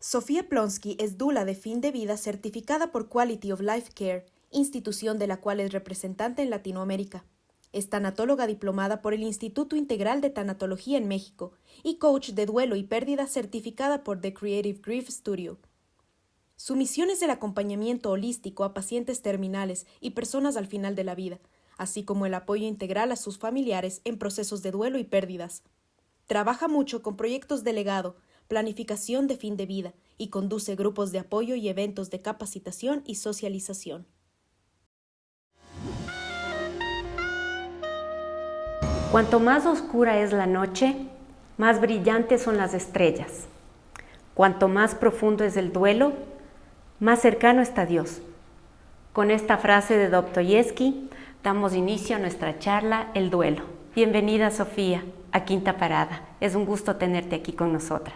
Sofía Plonsky es dula de fin de vida certificada por Quality of Life Care, institución de la cual es representante en Latinoamérica. Es tanatóloga diplomada por el Instituto Integral de Tanatología en México y coach de duelo y pérdida certificada por The Creative Grief Studio. Su misión es el acompañamiento holístico a pacientes terminales y personas al final de la vida, así como el apoyo integral a sus familiares en procesos de duelo y pérdidas. Trabaja mucho con proyectos de legado, planificación de fin de vida y conduce grupos de apoyo y eventos de capacitación y socialización. Cuanto más oscura es la noche, más brillantes son las estrellas. Cuanto más profundo es el duelo, más cercano está Dios. Con esta frase de Dostoyevsky damos inicio a nuestra charla El duelo. Bienvenida, Sofía, a Quinta Parada. Es un gusto tenerte aquí con nosotras.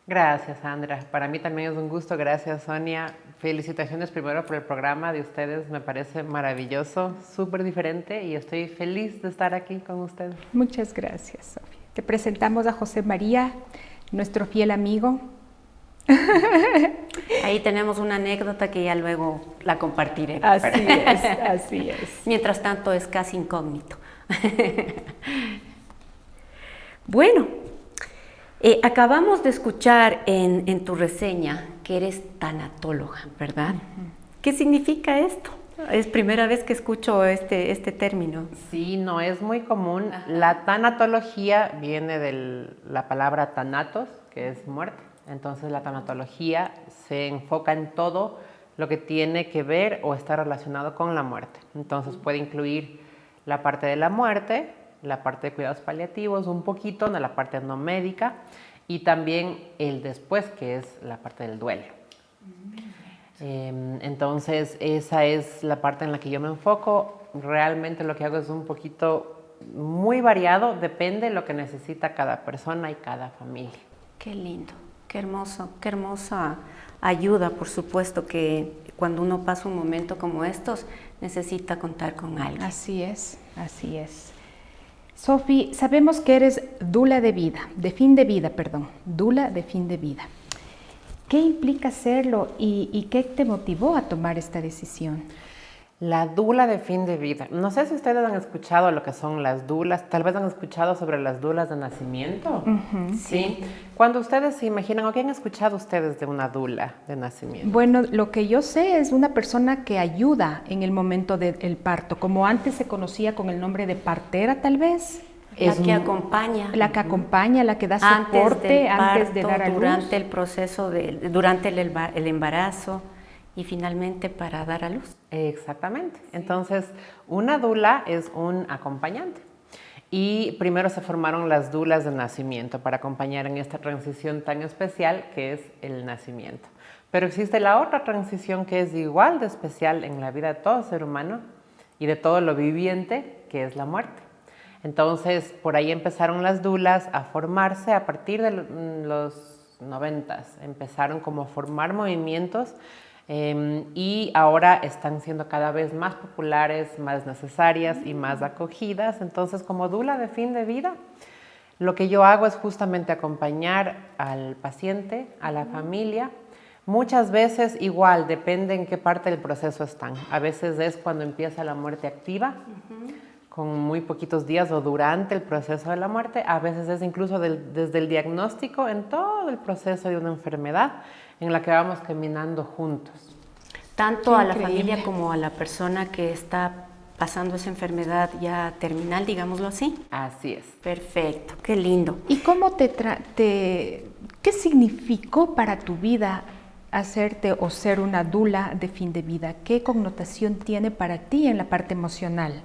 Gracias, Sandra. Para mí también es un gusto. Gracias, Sonia. Felicitaciones primero por el programa de ustedes. Me parece maravilloso, súper diferente y estoy feliz de estar aquí con ustedes. Muchas gracias, Sofía. Te presentamos a José María, nuestro fiel amigo. Ahí tenemos una anécdota que ya luego la compartiré. Así es, así es. Mientras tanto es casi incógnito. Bueno, acabamos de escuchar en tu reseña que eres tanatóloga, ¿verdad? ¿Qué significa esto? Es primera vez que escucho este término. Sí, no es muy común. La tanatología viene de la palabra thanatos, que es muerte. Entonces la tanatología se enfoca en todo lo que tiene que ver o está relacionado con la muerte. Entonces puede incluir la parte de la muerte, la parte de cuidados paliativos, un poquito de la parte no médica y también el después, que es la parte del duelo. Entonces esa es la parte en la que yo me enfoco. Realmente lo que hago es un poquito muy variado, depende de lo que necesita cada persona y cada familia. Qué lindo. Qué hermoso, qué hermosa ayuda, por supuesto, que cuando uno pasa un momento como estos, necesita contar con alguien. Así es, así es. Sofi, sabemos que eres dula de vida, dula de fin de vida. ¿Qué implica serlo y qué te motivó a tomar esta decisión? La dula de fin de vida. No sé si ustedes han escuchado lo que son las dulas, tal vez han escuchado sobre las dulas de nacimiento. Sí. Cuando ustedes se imaginan, ¿o qué han escuchado ustedes de una dula de nacimiento? Bueno, lo que yo sé es una persona que ayuda en el momento del parto, como antes se conocía con el nombre de partera, tal vez. La que acompaña. La que acompaña, la que da soporte antes de dar a luz. Durante el proceso, durante el embarazo. Y finalmente para dar a luz. Exactamente. Entonces, una dula es un acompañante. Y primero se formaron las dulas de nacimiento para acompañar en esta transición tan especial que es el nacimiento. Pero existe la otra transición que es igual de especial en la vida de todo ser humano y de todo lo viviente, que es la muerte. Entonces, por ahí empezaron las dulas a formarse a partir de los 90s. Empezaron como a formar movimientos y ahora están siendo cada vez más populares, más necesarias y más acogidas. Entonces, como dula de fin de vida, lo que yo hago es justamente acompañar al paciente, a la familia. Muchas veces igual, depende en qué parte del proceso están. A veces es cuando empieza la muerte activa, con muy poquitos días o durante el proceso de la muerte. A veces es incluso desde el diagnóstico en todo el proceso de una enfermedad en la que vamos caminando juntos. Tanto a la familia como a la persona que está pasando esa enfermedad ya terminal, digámoslo así. Así es. Perfecto, qué lindo. ¿Y cómo qué significó para tu vida hacerte o ser una dula de fin de vida? ¿Qué connotación tiene para ti en la parte emocional?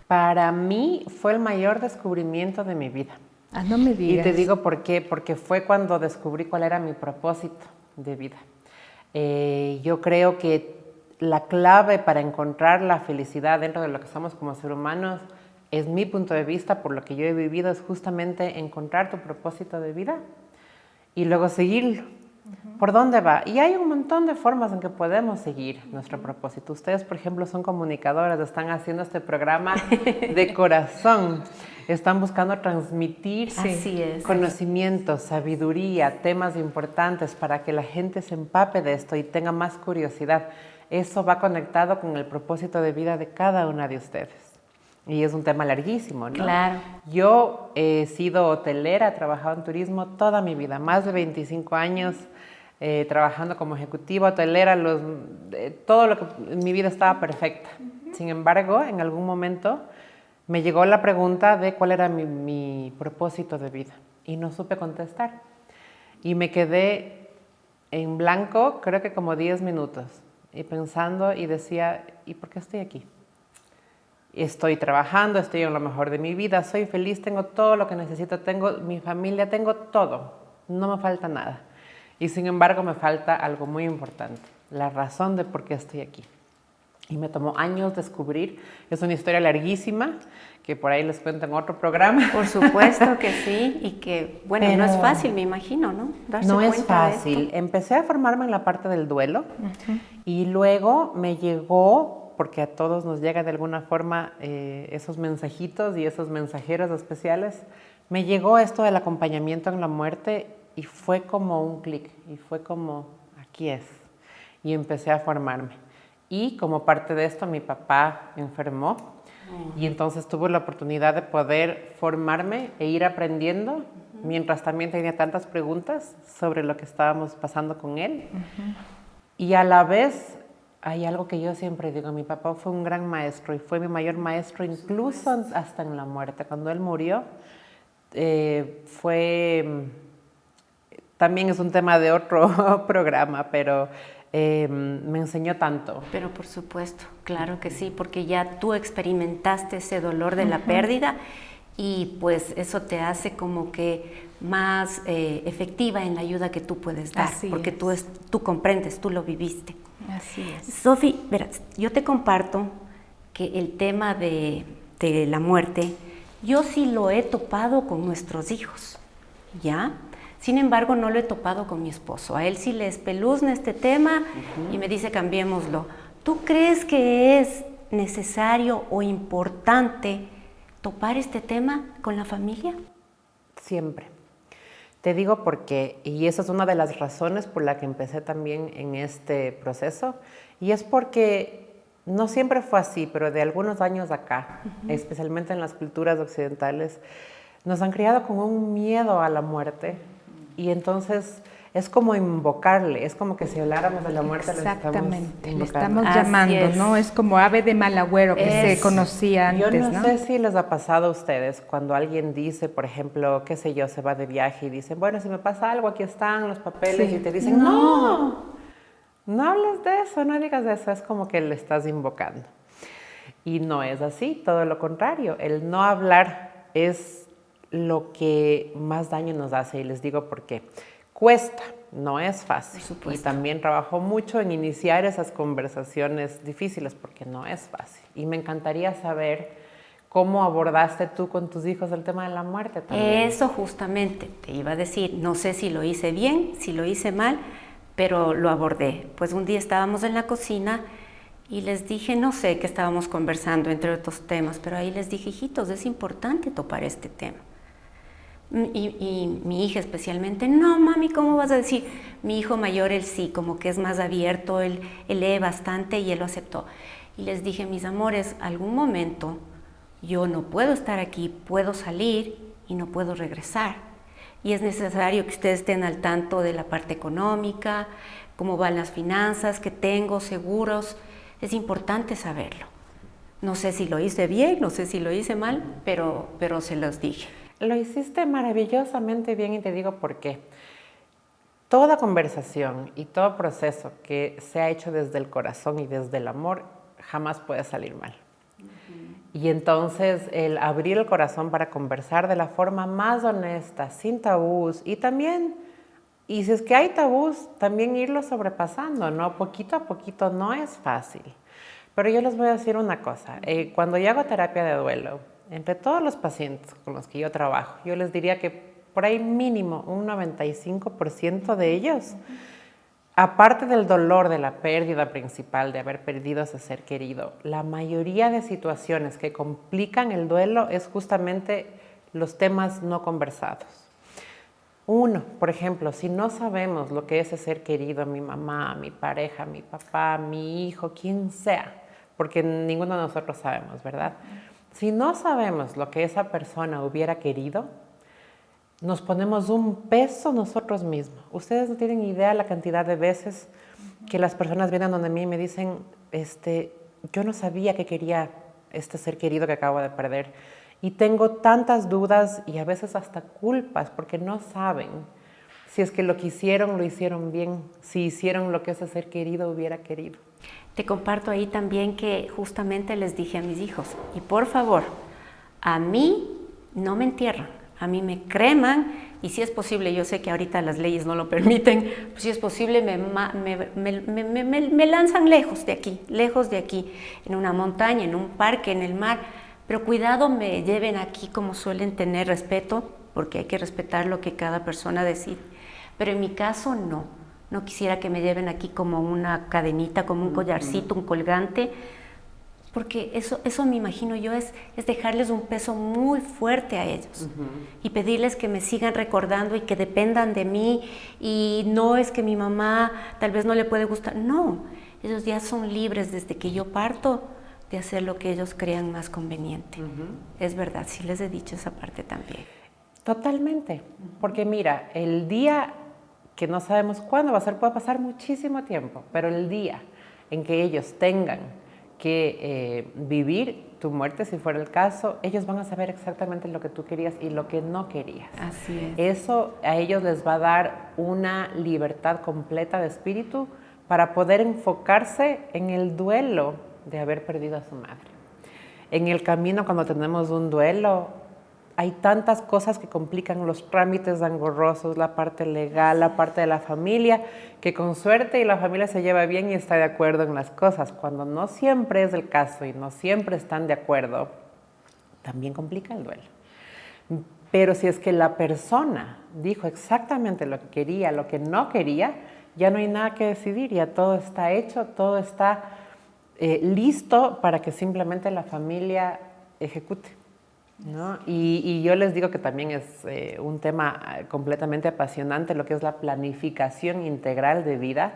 Para mí fue el mayor descubrimiento de mi vida. Ah, no me digas. Y te digo por qué, porque fue cuando descubrí cuál era mi propósito de vida. Yo creo que la clave para encontrar la felicidad dentro de lo que somos como seres humanos, es mi punto de vista, por lo que yo he vivido, es justamente encontrar tu propósito de vida y luego seguirlo. ¿Por dónde va? Y hay un montón de formas en que podemos seguir nuestro propósito. Ustedes, por ejemplo, son comunicadoras, están haciendo este programa de corazón. Están buscando transmitir Así es. conocimiento, sabiduría, temas importantes para que la gente se empape de esto y tenga más curiosidad. Eso va conectado con el propósito de vida de cada una de ustedes. Y es un tema larguísimo, ¿no? Claro. Yo he sido hotelera, he trabajado en turismo toda mi vida, más de 25 años trabajando como ejecutiva hotelera. Todo lo que en mi vida estaba perfecta. Sin embargo, en algún momento me llegó la pregunta de cuál era mi propósito de vida y no supe contestar. Y me quedé en blanco, creo que como 10 minutos, y pensando y decía, ¿y por qué estoy aquí? Estoy trabajando, estoy en lo mejor de mi vida, soy feliz, tengo todo lo que necesito, tengo mi familia, tengo todo, no me falta nada. Y sin embargo me falta algo muy importante, la razón de por qué estoy aquí. Y me tomó años descubrir, es una historia larguísima, que por ahí les cuento en otro programa. Por supuesto que sí, y que, bueno, Pero no es fácil, me imagino, ¿no? Darse no es cuenta de fácil. esto. Empecé a formarme en la parte del duelo y luego me llegó, porque a todos nos llega de alguna forma esos mensajitos y esos mensajeros especiales, me llegó esto del acompañamiento en la muerte y fue como un clic, y fue como, aquí es. Y empecé a formarme. Y como parte de esto, mi papá enfermó y entonces tuve la oportunidad de poder formarme e ir aprendiendo, mientras también tenía tantas preguntas sobre lo que estábamos pasando con él. Y a la vez, hay algo que yo siempre digo, mi papá fue un gran maestro y fue mi mayor maestro incluso hasta en la muerte. Cuando él murió, también es un tema de otro programa, pero me enseñó tanto. Pero por supuesto, claro que sí, porque ya tú experimentaste ese dolor de la pérdida y pues eso te hace como que más efectiva en la ayuda que tú puedes dar, Así porque es. tú comprendes, tú lo viviste. Así es. Sofi, verás, yo te comparto que el tema de la muerte, yo sí lo he topado con nuestros hijos, ¿ya? Sin embargo, no lo he topado con mi esposo. A él sí le espeluzna este tema y me dice, cambiémoslo. ¿Tú crees que es necesario o importante topar este tema con la familia? Siempre. Te digo porque, y esa es una de las razones por la que empecé también en este proceso, y es porque no siempre fue así, pero de algunos años acá, especialmente en las culturas occidentales, nos han criado con un miedo a la muerte. Y entonces es como invocarle, es como que si habláramos de la muerte Exactamente, le estamos estamos Así llamando, es. ¿no? Es como ave de mal agüero que se conocía antes, Yo no ¿no? sé si les ha pasado a ustedes cuando alguien dice, por ejemplo, qué sé yo, se va de viaje y dicen, bueno, si me pasa algo, aquí están los papeles, Sí. y te dicen, no hables de eso, no digas eso, es como que le estás invocando. Y no es así, todo lo contrario, el no hablar es lo que más daño nos hace, y les digo por qué. Cuesta, no es fácil. Por supuesto. Y también trabajo mucho en iniciar esas conversaciones difíciles porque no es fácil. Y me encantaría saber cómo abordaste tú con tus hijos el tema de la muerte también. Eso justamente, te iba a decir, no sé si lo hice bien, si lo hice mal, pero lo abordé. Pues un día estábamos en la cocina y les dije, no sé qué estábamos conversando entre otros temas, pero ahí les dije, hijitos, es importante topar este tema. Y mi hija especialmente, no mami, ¿cómo vas a decir? Mi hijo mayor, él sí, como que es más abierto, él lee bastante y él lo aceptó. Y les dije, mis amores, algún momento yo no puedo estar aquí, puedo salir y no puedo regresar. Y es necesario que ustedes estén al tanto de la parte económica, cómo van las finanzas que tengo, seguros. Es importante saberlo. No sé si lo hice bien, no sé si lo hice mal, pero se los dije. Lo hiciste maravillosamente bien y te digo por qué. Toda conversación y todo proceso que se ha hecho desde el corazón y desde el amor jamás puede salir mal. Y entonces el abrir el corazón para conversar de la forma más honesta, sin tabús y también, y si es que hay tabús, también irlo sobrepasando, ¿no? Poquito a poquito no es fácil. Pero yo les voy a decir una cosa, cuando yo hago terapia de duelo, entre todos los pacientes con los que yo trabajo, yo les diría que por ahí mínimo un 95% de ellos, aparte del dolor de la pérdida principal, de haber perdido a ese ser querido, la mayoría de situaciones que complican el duelo es justamente los temas no conversados. Uno, por ejemplo, si no sabemos lo que es ese ser querido, mi mamá, mi pareja, mi papá, mi hijo, quien sea, porque ninguno de nosotros sabemos, ¿verdad? Si no sabemos lo que esa persona hubiera querido, nos ponemos un peso nosotros mismos. Ustedes no tienen idea la cantidad de veces que las personas vienen donde mí y me dicen, yo no sabía que quería este ser querido que acabo de perder. Y tengo tantas dudas y a veces hasta culpas porque no saben si es que lo que hicieron lo hicieron bien, si hicieron lo que ese ser querido hubiera querido. Te comparto ahí también que justamente les dije a mis hijos, y por favor, a mí no me entierran, a mí me creman y si es posible, yo sé que ahorita las leyes no lo permiten, pues si es posible me lanzan lejos de aquí, en una montaña, en un parque, en el mar, pero cuidado me lleven aquí como suelen tener respeto, porque hay que respetar lo que cada persona decide, pero en mi caso no quisiera que me lleven aquí como una cadenita, como un collarcito, un colgante, porque eso me imagino yo es dejarles un peso muy fuerte a ellos y pedirles que me sigan recordando y que dependan de mí y no es que mi mamá tal vez no le puede gustar, no, ellos ya son libres desde que yo parto de hacer lo que ellos crean más conveniente. Es verdad, sí les he dicho esa parte también. Totalmente, porque mira, el día que no sabemos cuándo va a ser, puede pasar muchísimo tiempo, pero el día en que ellos tengan que vivir tu muerte, si fuera el caso, ellos van a saber exactamente lo que tú querías y lo que no querías. Así es. Eso a ellos les va a dar una libertad completa de espíritu para poder enfocarse en el duelo de haber perdido a su madre. En el camino, cuando tenemos un duelo, hay tantas cosas que complican los trámites engorrosos, la parte legal, la parte de la familia, que con suerte y la familia se lleva bien y está de acuerdo en las cosas. Cuando no siempre es el caso y no siempre están de acuerdo, también complica el duelo. Pero si es que la persona dijo exactamente lo que quería, lo que no quería, ya no hay nada que decidir, ya todo está hecho, todo está listo para que simplemente la familia ejecute, ¿no? Y yo les digo que también es un tema completamente apasionante lo que es la planificación integral de vida,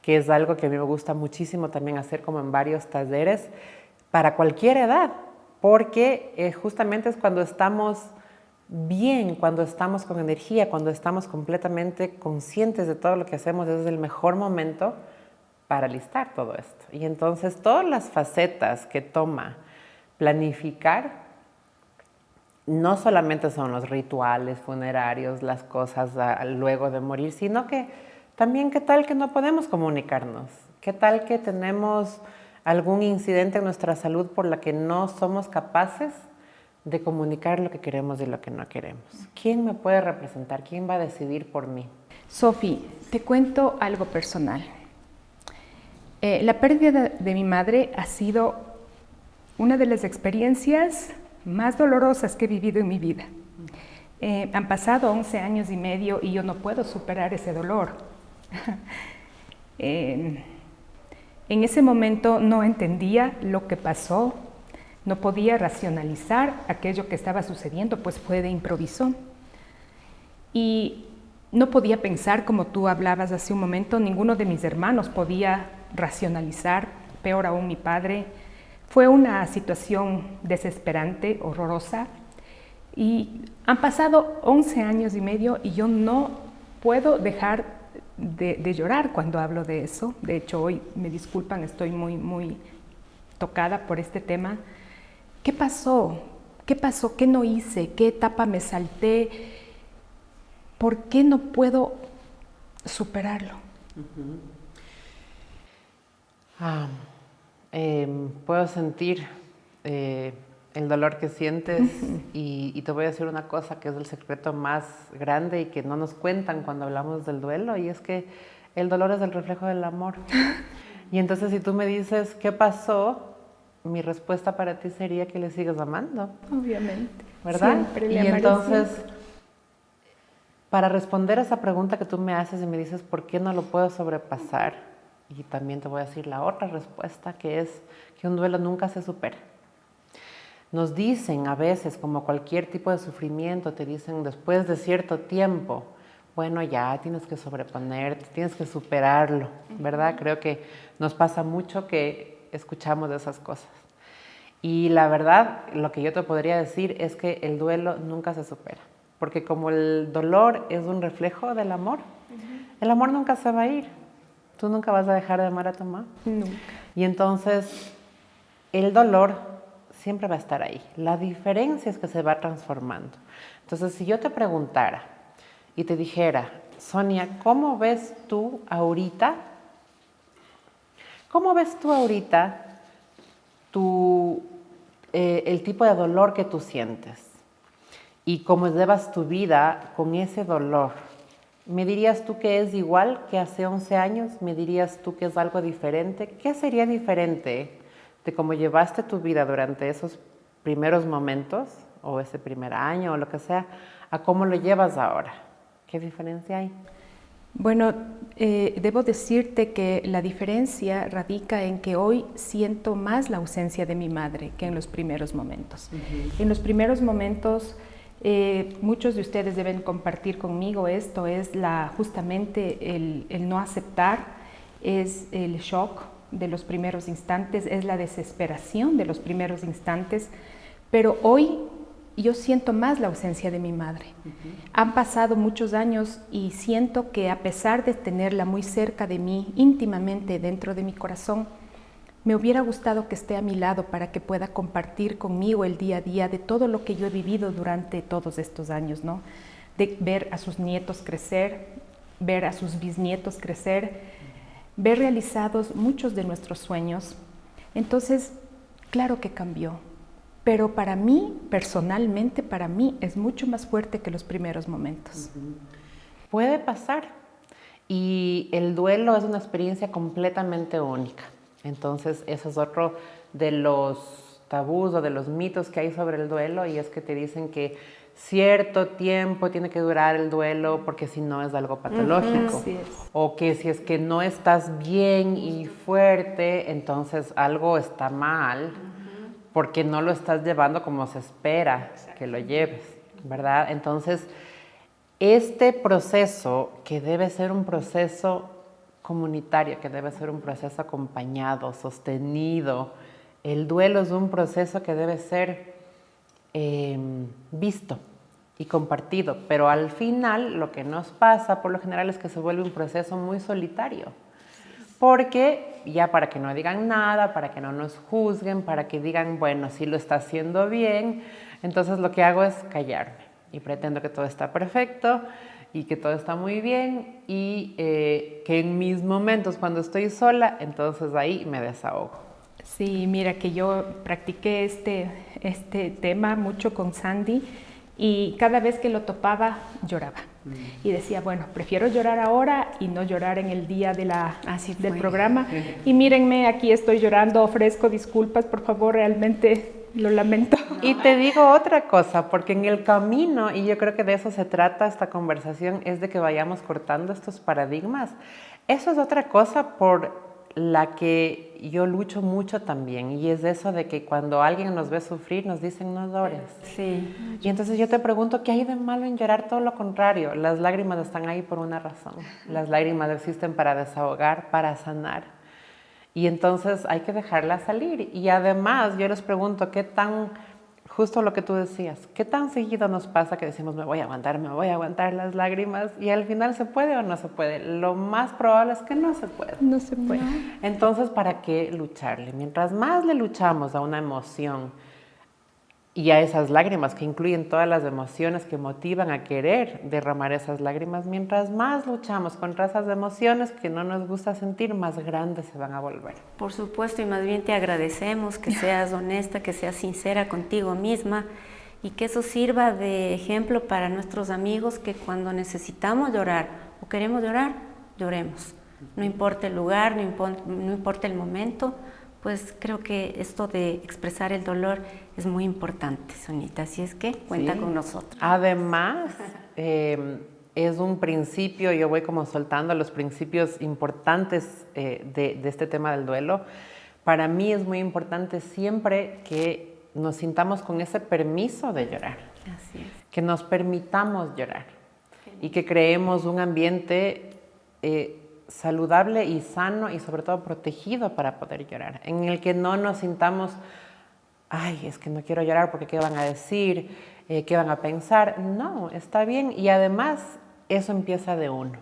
que es algo que a mí me gusta muchísimo también hacer como en varios talleres para cualquier edad, porque justamente es cuando estamos bien, cuando estamos con energía, cuando estamos completamente conscientes de todo lo que hacemos, es el mejor momento para listar todo esto. Y entonces todas las facetas que toma planificar no solamente son los rituales funerarios, las cosas luego de morir, sino que también qué tal que no podemos comunicarnos, qué tal que tenemos algún incidente en nuestra salud por la que no somos capaces de comunicar lo que queremos y lo que no queremos. ¿Quién me puede representar? ¿Quién va a decidir por mí? Sofi, te cuento algo personal. La pérdida de mi madre ha sido una de las experiencias más dolorosas que he vivido en mi vida. Han pasado 11 años y medio y yo no puedo superar ese dolor. En ese momento no entendía lo que pasó, no podía racionalizar aquello que estaba sucediendo, pues fue de improviso. Y no podía pensar, como tú hablabas hace un momento, ninguno de mis hermanos podía racionalizar, peor aún mi padre. Fue una situación desesperante, horrorosa, y han pasado 11 años y medio y yo no puedo dejar de llorar cuando hablo de eso. De hecho, hoy, me disculpan, estoy muy tocada por este tema. ¿Qué pasó? ¿Qué pasó? ¿Qué no hice? ¿Qué etapa me salté? ¿Por qué no puedo superarlo? Puedo sentir el dolor que sientes y te voy a decir una cosa que es el secreto más grande y que no nos cuentan cuando hablamos del duelo, y es que el dolor es el reflejo del amor. Y entonces si tú me dices ¿qué pasó?, mi respuesta para ti sería que le sigues amando. Obviamente. ¿Verdad? Siempre le y amaré entonces siempre. Para responder a esa pregunta que tú me haces y me dices, ¿por qué no lo puedo sobrepasar? Y también te voy a decir la otra respuesta, que es que un duelo nunca se supera. Nos dicen a veces, como cualquier tipo de sufrimiento, te dicen después de cierto tiempo, bueno, ya tienes que sobreponerte, tienes que superarlo, ¿verdad? Creo que nos pasa mucho que escuchamos de esas cosas. Y la verdad, lo que yo te podría decir es que el duelo nunca se supera. Porque como el dolor es un reflejo del amor, el amor nunca se va a ir. Tú nunca vas a dejar de amar a tu mamá. Nunca. Y entonces, el dolor siempre va a estar ahí. La diferencia es que se va transformando. Entonces, si yo te preguntara y te dijera, Sonia, ¿cómo ves tú ahorita? ¿Cómo ves tú ahorita el tipo de dolor que tú sientes? Y cómo llevas tu vida con ese dolor. ¿Me dirías tú que es igual que hace 11 años? ¿Me dirías tú que es algo diferente? ¿Qué sería diferente de cómo llevaste tu vida durante esos primeros momentos, o ese primer año, o lo que sea, a cómo lo llevas ahora? ¿Qué diferencia hay? Bueno, debo decirte que la diferencia radica en que hoy siento más la ausencia de mi madre que en los primeros momentos. En los primeros momentos, muchos de ustedes deben compartir conmigo esto, es justamente el no aceptar, es el shock de los primeros instantes, es la desesperación de los primeros instantes, pero hoy yo siento más la ausencia de mi madre. Han pasado muchos años y siento que a pesar de tenerla muy cerca de mí, íntimamente dentro de mi corazón, me hubiera gustado que esté a mi lado para que pueda compartir conmigo el día a día de todo lo que yo he vivido durante todos estos años, ¿no? De ver a sus nietos crecer, ver a sus bisnietos crecer, ver realizados muchos de nuestros sueños. Entonces, claro que cambió, pero para mí, personalmente, para mí es mucho más fuerte que los primeros momentos. Puede pasar, y el duelo es una experiencia completamente única. Entonces, eso es otro de los tabús o de los mitos que hay sobre el duelo, y es que te dicen que cierto tiempo tiene que durar el duelo porque si no es algo patológico. Así es. O que si es que no estás bien y fuerte, entonces algo está mal porque no lo estás llevando como se espera que lo lleves, ¿verdad? Entonces, este proceso, que debe ser un proceso comunitario, que debe ser un proceso acompañado, sostenido, el duelo es un proceso que debe ser visto y compartido, pero al final lo que nos pasa por lo general es que se vuelve un proceso muy solitario, porque ya para que no digan nada, para que no nos juzguen, para que digan, bueno, sí lo está haciendo bien, entonces lo que hago es callarme y pretendo que todo está perfecto y que todo está muy bien, y que en mis momentos cuando estoy sola, entonces ahí me desahogo. Sí, mira que yo practiqué este tema mucho con Sandy, y cada vez que lo topaba lloraba. Y decía, bueno, prefiero llorar ahora y no llorar en el día del programa. Y mírenme, aquí estoy llorando, ofrezco disculpas, por favor, realmente lo lamento. Y te digo otra cosa, porque en el camino, y yo creo que de eso se trata esta conversación, es de que vayamos cortando estos paradigmas. Eso es otra cosa por la que yo lucho mucho también, y es eso de que cuando alguien nos ve sufrir nos dicen no llores. Sí. Y entonces yo te pregunto, ¿qué hay de malo en llorar? Todo lo contrario, las lágrimas están ahí por una razón. Las lágrimas existen para desahogar, para sanar, y entonces hay que dejarlas salir. Y además yo les pregunto, ¿qué tan, justo lo que tú decías, qué tan seguido nos pasa que decimos me voy a aguantar las lágrimas, y al final se puede o no se puede? Lo más probable es que no se puede. No se puede. Entonces, ¿para qué lucharle? Mientras más le luchamos a una emoción y a esas lágrimas, que incluyen todas las emociones que motivan a querer derramar esas lágrimas, mientras más luchamos contra esas emociones que no nos gusta sentir, más grandes se van a volver. Por supuesto, y más bien te agradecemos que seas honesta, que seas sincera contigo misma, y que eso sirva de ejemplo para nuestros amigos, que cuando necesitamos llorar o queremos llorar, lloremos. No importa el lugar, no importa el momento, pues creo que esto de expresar el dolor es muy importante, Sonita, así es que cuenta con nosotros. Además, es un principio, yo voy como soltando los principios importantes de este tema del duelo. Para mí es muy importante siempre que nos sintamos con ese permiso de llorar. Así es. Que nos permitamos llorar y que creemos un ambiente saludable y sano y sobre todo protegido para poder llorar, en el que no nos sintamos, ay, es que no quiero llorar porque qué van a decir, qué van a pensar. No, está bien, y además eso empieza de uno.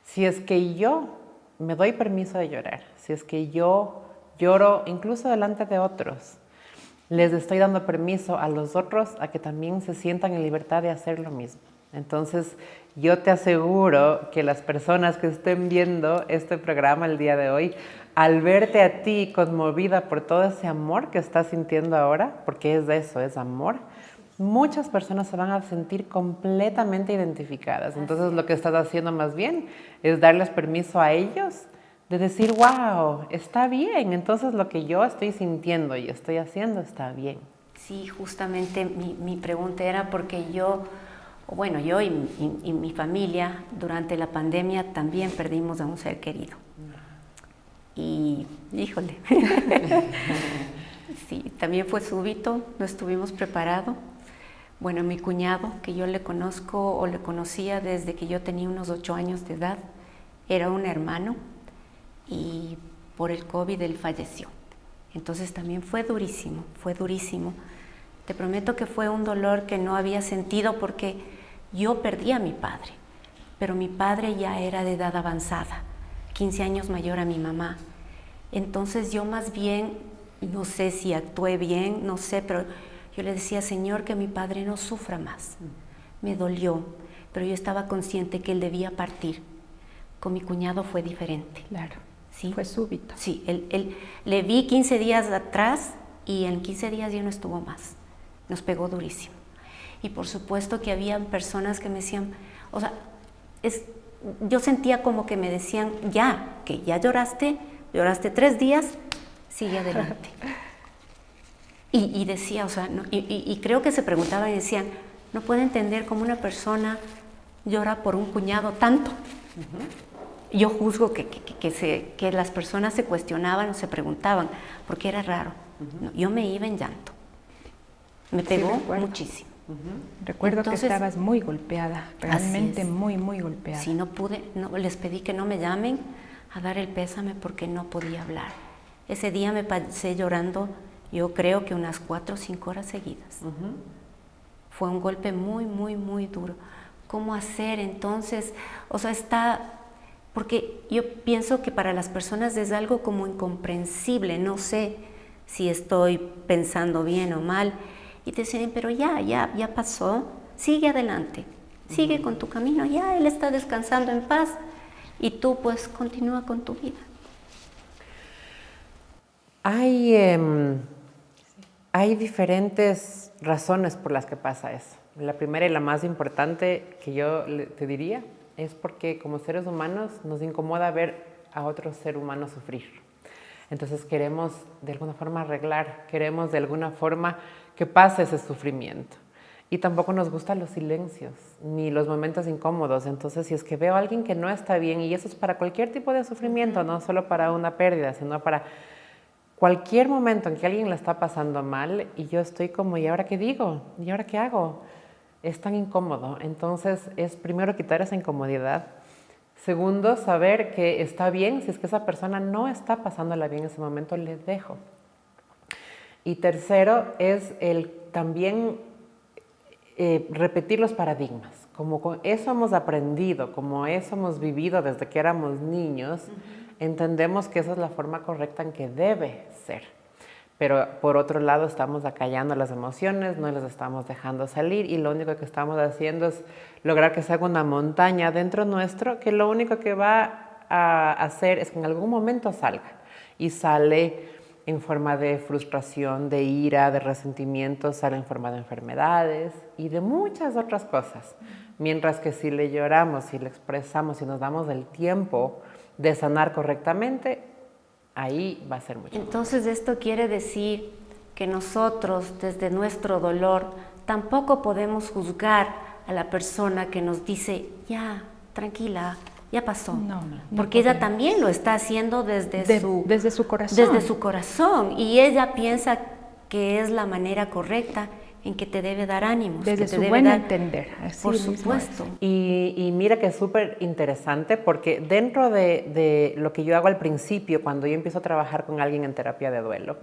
Si es que yo me doy permiso de llorar, si es que yo lloro incluso delante de otros, les estoy dando permiso a los otros a que también se sientan en libertad de hacer lo mismo. Entonces, yo te aseguro que las personas que estén viendo este programa el día de hoy, al verte a ti conmovida por todo ese amor que estás sintiendo ahora, porque es de eso, es amor, muchas personas se van a sentir completamente identificadas. Entonces, lo que estás haciendo más bien es darles permiso a ellos de decir, wow, está bien, entonces lo que yo estoy sintiendo y estoy haciendo está bien. Sí, justamente mi pregunta era porque yo y mi familia durante la pandemia también perdimos a un ser querido. Y, híjole, sí, también fue súbito, no estuvimos preparados. Bueno, mi cuñado, que yo le conozco o le conocía desde que yo tenía unos 8 años de edad, era un hermano y por el COVID él falleció. Entonces también fue durísimo, fue durísimo. Te prometo que fue un dolor que no había sentido porque yo perdí a mi padre, pero mi padre ya era de edad avanzada, 15 años mayor a mi mamá. Entonces yo más bien, no sé si actué bien, no sé, pero yo le decía, Señor, que mi padre no sufra más. Me dolió, pero yo estaba consciente que él debía partir. Con mi cuñado fue diferente. Claro, ¿Sí? fue súbito. Sí, él le vi 15 días atrás y en 15 días ya no estuvo más. Nos pegó durísimo. Y por supuesto que había personas que me decían, o sea, yo sentía como que me decían, que ya lloraste 3 días, sigue adelante. Y decía, o sea, no, y creo que se preguntaban y decían, no puedo entender cómo una persona llora por un cuñado tanto. Yo juzgo que las personas se cuestionaban o se preguntaban, porque era raro. No, yo me iba en llanto. Me pegó muchísimo. Recuerdo Entonces, que estabas muy golpeada, realmente muy, muy golpeada. Sí, les pedí que no me llamen a dar el pésame porque no podía hablar. Ese día me pasé llorando, yo creo que unas 4 o 5 horas seguidas. Fue un golpe muy, muy, muy duro. ¿Cómo hacer entonces? O sea, porque yo pienso que para las personas es algo como incomprensible, no sé si estoy pensando bien o mal. Y te dicen, pero ya pasó, sigue adelante, sigue con tu camino, ya él está descansando en paz y tú pues continúa con tu vida. Hay diferentes razones por las que pasa eso. La primera y la más importante que yo te diría es porque como seres humanos nos incomoda ver a otro ser humano sufrir. Entonces queremos de alguna forma arreglar, queremos de alguna forma que pase ese sufrimiento. Y tampoco nos gustan los silencios, ni los momentos incómodos. Entonces, si es que veo a alguien que no está bien, y eso es para cualquier tipo de sufrimiento, no solo para una pérdida, sino para cualquier momento en que alguien la está pasando mal, y yo estoy como, ¿y ahora qué digo? ¿Y ahora qué hago? Es tan incómodo. Entonces, es primero quitar esa incomodidad. Segundo, saber que está bien, si es que esa persona no está pasándola bien en ese momento, le dejo. Y tercero, es el también repetir los paradigmas. Como con eso hemos aprendido, como eso hemos vivido desde que éramos niños, entendemos que esa es la forma correcta en que debe ser. Pero por otro lado estamos acallando las emociones, no las estamos dejando salir y lo único que estamos haciendo es lograr que se haga una montaña dentro nuestro que lo único que va a hacer es que en algún momento salga y sale en forma de frustración, de ira, de resentimiento, sale en forma de enfermedades y de muchas otras cosas. Mientras que si le lloramos, si le expresamos, si nos damos el tiempo de sanar correctamente, ahí va a ser mucho. Entonces esto quiere decir que nosotros desde nuestro dolor tampoco podemos juzgar a la persona que nos dice, ya, tranquila, ya pasó. No porque ella podemos. también lo está haciendo desde su corazón. Desde su corazón. Y ella piensa que es la manera correcta en que te debe dar ánimos. Desde que te su debe buen dar, entender. Así por mismo supuesto. es. Y mira que es súper interesante porque dentro de lo que yo hago al principio, cuando yo empiezo a trabajar con alguien en terapia de duelo,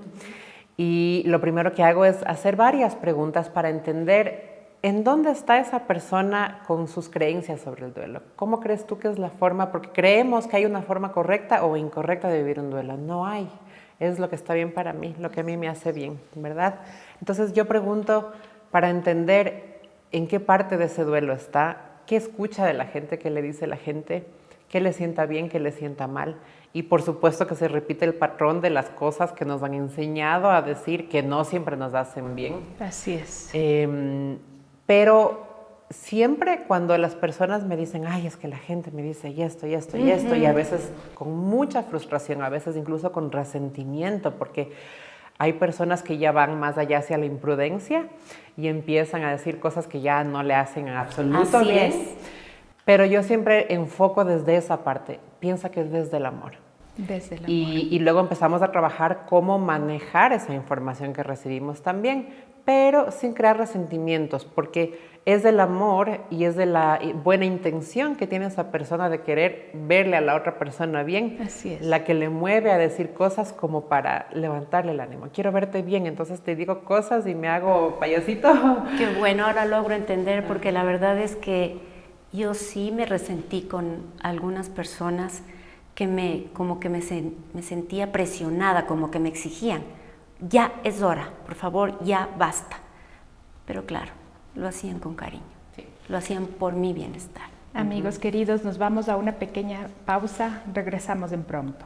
y lo primero que hago es hacer varias preguntas para entender en dónde está esa persona con sus creencias sobre el duelo. ¿Cómo crees tú que es la forma? Porque creemos que hay una forma correcta o incorrecta de vivir un duelo. No hay. Es lo que está bien para mí, lo que a mí me hace bien, ¿verdad? Entonces yo pregunto para entender en qué parte de ese duelo está, qué escucha de la gente, qué le dice la gente, qué le sienta bien, qué le sienta mal. Y por supuesto que se repite el patrón de las cosas que nos han enseñado a decir que no siempre nos hacen bien. Así es. Pero siempre cuando las personas me dicen, ay, es que la gente me dice y esto, y esto, y esto, y a veces con mucha frustración, a veces incluso con resentimiento, porque hay personas que ya van más allá hacia la imprudencia y empiezan a decir cosas que ya no le hacen en absoluto Así bien. es. Pero yo siempre enfoco desde esa parte, piensa que es desde el amor. Desde el amor. Y luego empezamos a trabajar cómo manejar esa información que recibimos también, pero sin crear resentimientos, porque es del amor y es de la buena intención que tiene esa persona de querer verle a la otra persona bien, Así es. la que le mueve a decir cosas como para levantarle el ánimo. Quiero verte bien, entonces te digo cosas y me hago payasito. Qué bueno, ahora logro entender, porque la verdad es que yo sí me resentí con algunas personas que como que me sentía presionada, como que me exigían, ya es hora, por favor, ya basta. Pero claro, lo hacían con cariño, Sí. lo hacían por mi bienestar. Amigos queridos, nos vamos a una pequeña pausa, regresamos en pronto.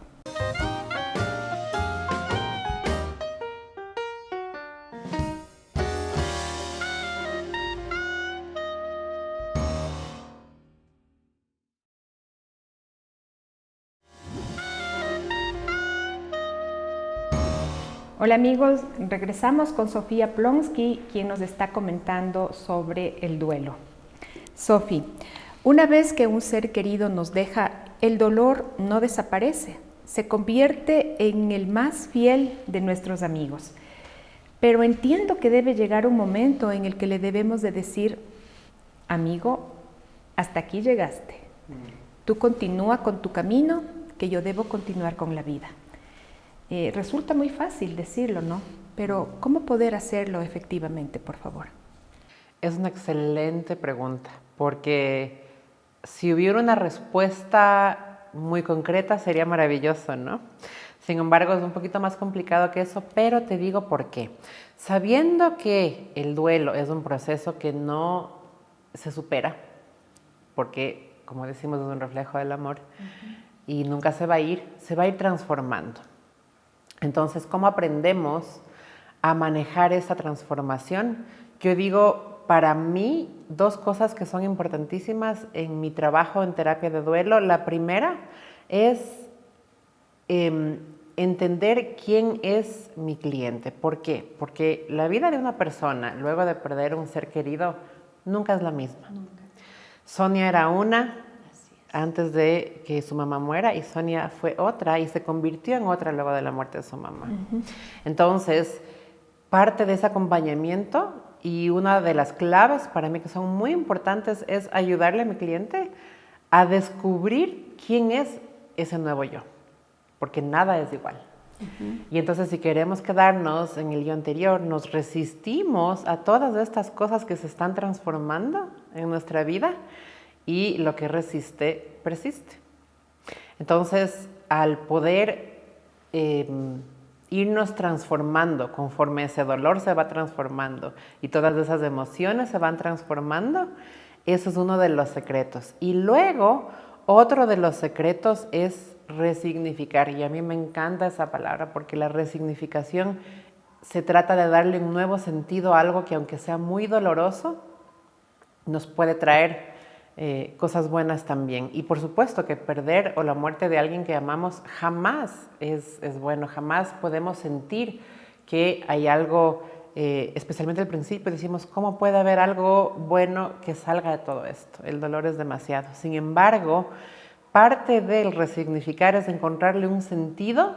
Hola amigos, regresamos con Sofía Plonsky, quien nos está comentando sobre el duelo. Sofi, una vez que un ser querido nos deja, el dolor no desaparece, se convierte en el más fiel de nuestros amigos. Pero entiendo que debe llegar un momento en el que le debemos de decir, amigo, hasta aquí llegaste. Tú continúa con tu camino, que yo debo continuar con la vida. Resulta muy fácil decirlo, ¿no? Pero ¿cómo poder hacerlo efectivamente, por favor? Es una excelente pregunta, porque si hubiera una respuesta muy concreta sería maravilloso, ¿no? Sin embargo, es un poquito más complicado que eso, pero te digo por qué. Sabiendo que el duelo es un proceso que no se supera, porque, como decimos, es un reflejo del amor, y nunca se va a ir transformando. Entonces, ¿cómo aprendemos a manejar esa transformación? Yo digo, para mí, dos cosas que son importantísimas en mi trabajo en terapia de duelo. La primera es entender quién es mi cliente. ¿Por qué? Porque la vida de una persona, luego de perder un ser querido, nunca es la misma. Nunca. Sonia era una antes de que su mamá muera y Sonia fue otra y se convirtió en otra luego de la muerte de su mamá. Entonces, parte de ese acompañamiento y una de las claves para mí que son muy importantes es ayudarle a mi cliente a descubrir quién es ese nuevo yo, porque nada es igual. Y entonces si queremos quedarnos en el yo anterior, nos resistimos a todas estas cosas que se están transformando en nuestra vida y lo que resiste, persiste. Entonces, al poder irnos transformando conforme ese dolor se va transformando y todas esas emociones se van transformando, eso es uno de los secretos. Y luego, otro de los secretos es resignificar. Y a mí me encanta esa palabra porque la resignificación se trata de darle un nuevo sentido a algo que, aunque sea muy doloroso, nos puede traer cosas buenas también. Y por supuesto que perder o la muerte de alguien que amamos jamás es bueno, jamás podemos sentir que hay algo especialmente al principio, decimos, ¿cómo puede haber algo bueno que salga de todo esto? El dolor es demasiado. Sin embargo, parte del resignificar es encontrarle un sentido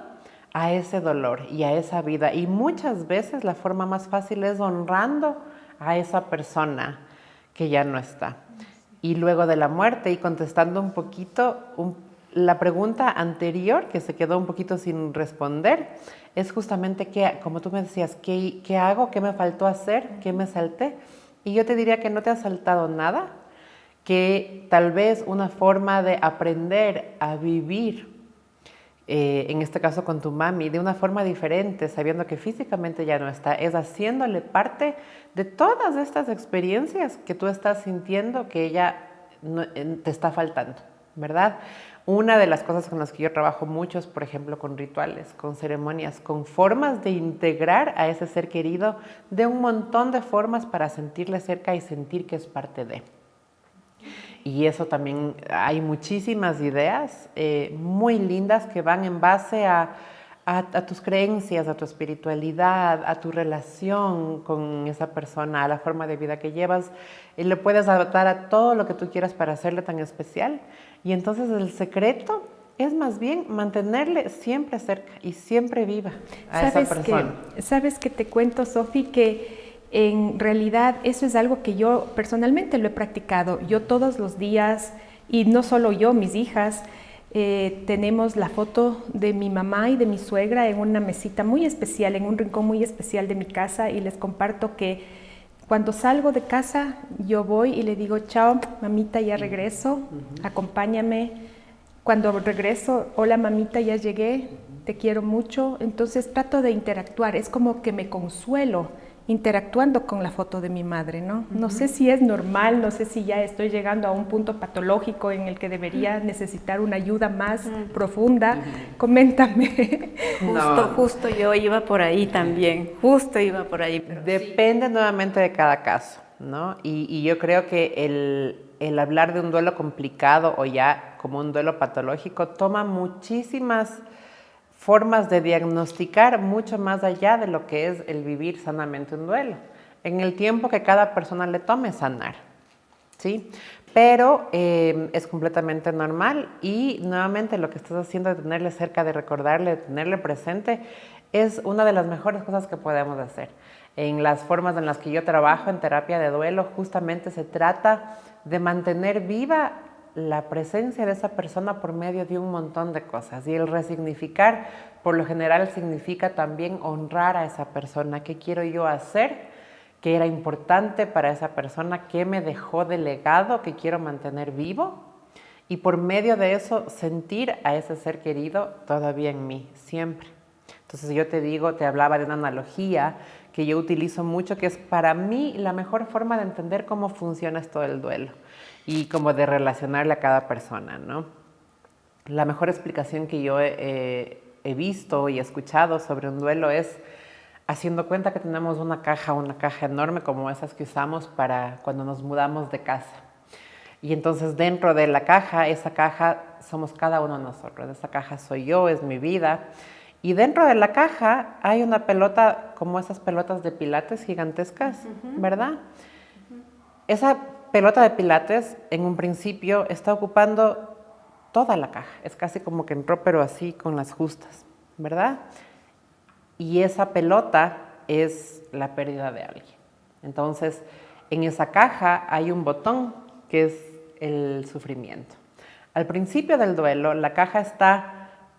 a ese dolor y a esa vida. Y muchas veces la forma más fácil es honrando a esa persona que ya no está. Y luego de la muerte, y contestando un poquito la pregunta anterior que se quedó un poquito sin responder, es justamente que, como tú me decías, ¿qué hago? ¿Qué me faltó hacer? ¿Qué me salté? Y yo te diría que no te has saltado nada, que tal vez una forma de aprender a vivir, en este caso con tu mami, de una forma diferente, sabiendo que físicamente ya no está, es haciéndole parte de todas estas experiencias que tú estás sintiendo que ella te está faltando, ¿verdad? Una de las cosas con las que yo trabajo mucho es, por ejemplo, con rituales, con ceremonias, con formas de integrar a ese ser querido de un montón de formas para sentirle cerca y sentir que es parte de. Y eso también, hay muchísimas ideas muy lindas que van en base a tus creencias, a tu espiritualidad, a tu relación con esa persona, a la forma de vida que llevas. Y le puedes adaptar a todo lo que tú quieras para hacerle tan especial. Y entonces el secreto es más bien mantenerle siempre cerca y siempre viva a esa persona. ¿Sabes que te cuento, Sofi, que en realidad eso es algo que yo personalmente lo he practicado? Yo todos los días, y no solo yo, mis hijas, tenemos la foto de mi mamá y de mi suegra en una mesita muy especial, en un rincón muy especial de mi casa, y les comparto que cuando salgo de casa yo voy y le digo, chao mamita, ya regreso, acompáñame. Cuando regreso, hola mamita, ya llegué, te quiero mucho. Entonces trato de interactuar, es como que me consuelo interactuando con la foto de mi madre, ¿no? No sé si es normal, no sé si ya estoy llegando a un punto patológico en el que debería necesitar una ayuda más profunda. Coméntame. Justo yo iba por ahí también, justo iba por ahí. Pero depende nuevamente de cada caso, ¿no? Y yo creo que el hablar de un duelo complicado o ya como un duelo patológico toma muchísimas formas de diagnosticar mucho más allá de lo que es el vivir sanamente un duelo, en el tiempo que cada persona le tome sanar, ¿sí? Pero es completamente normal y nuevamente lo que estás haciendo de tenerle cerca, de recordarle, de tenerle presente, es una de las mejores cosas que podemos hacer. En las formas en las que yo trabajo en terapia de duelo, justamente se trata de mantener viva la presencia de esa persona por medio de un montón de cosas. Y el resignificar, por lo general, significa también honrar a esa persona. ¿Qué quiero yo hacer? ¿Qué era importante para esa persona? ¿Qué me dejó de legado que quiero mantener vivo? Y por medio de eso, sentir a ese ser querido todavía en mí, siempre. Entonces yo te hablaba de una analogía que yo utilizo mucho, que es para mí la mejor forma de entender cómo funciona esto del duelo y como de relacionarle a cada persona, ¿no? La mejor explicación que yo he visto y escuchado sobre un duelo es haciendo cuenta que tenemos una caja enorme como esas que usamos para cuando nos mudamos de casa. Y entonces dentro de la caja, esa caja somos cada uno de nosotros. Esa caja soy yo, es mi vida. Y dentro de la caja hay una pelota como esas pelotas de pilates gigantescas, ¿verdad? Esa pelota de pilates en un principio está ocupando toda la caja. Es casi como que entró, pero así con las justas, ¿verdad? Y esa pelota es la pérdida de alguien. Entonces, en esa caja hay un botón que es el sufrimiento. Al principio del duelo, la caja está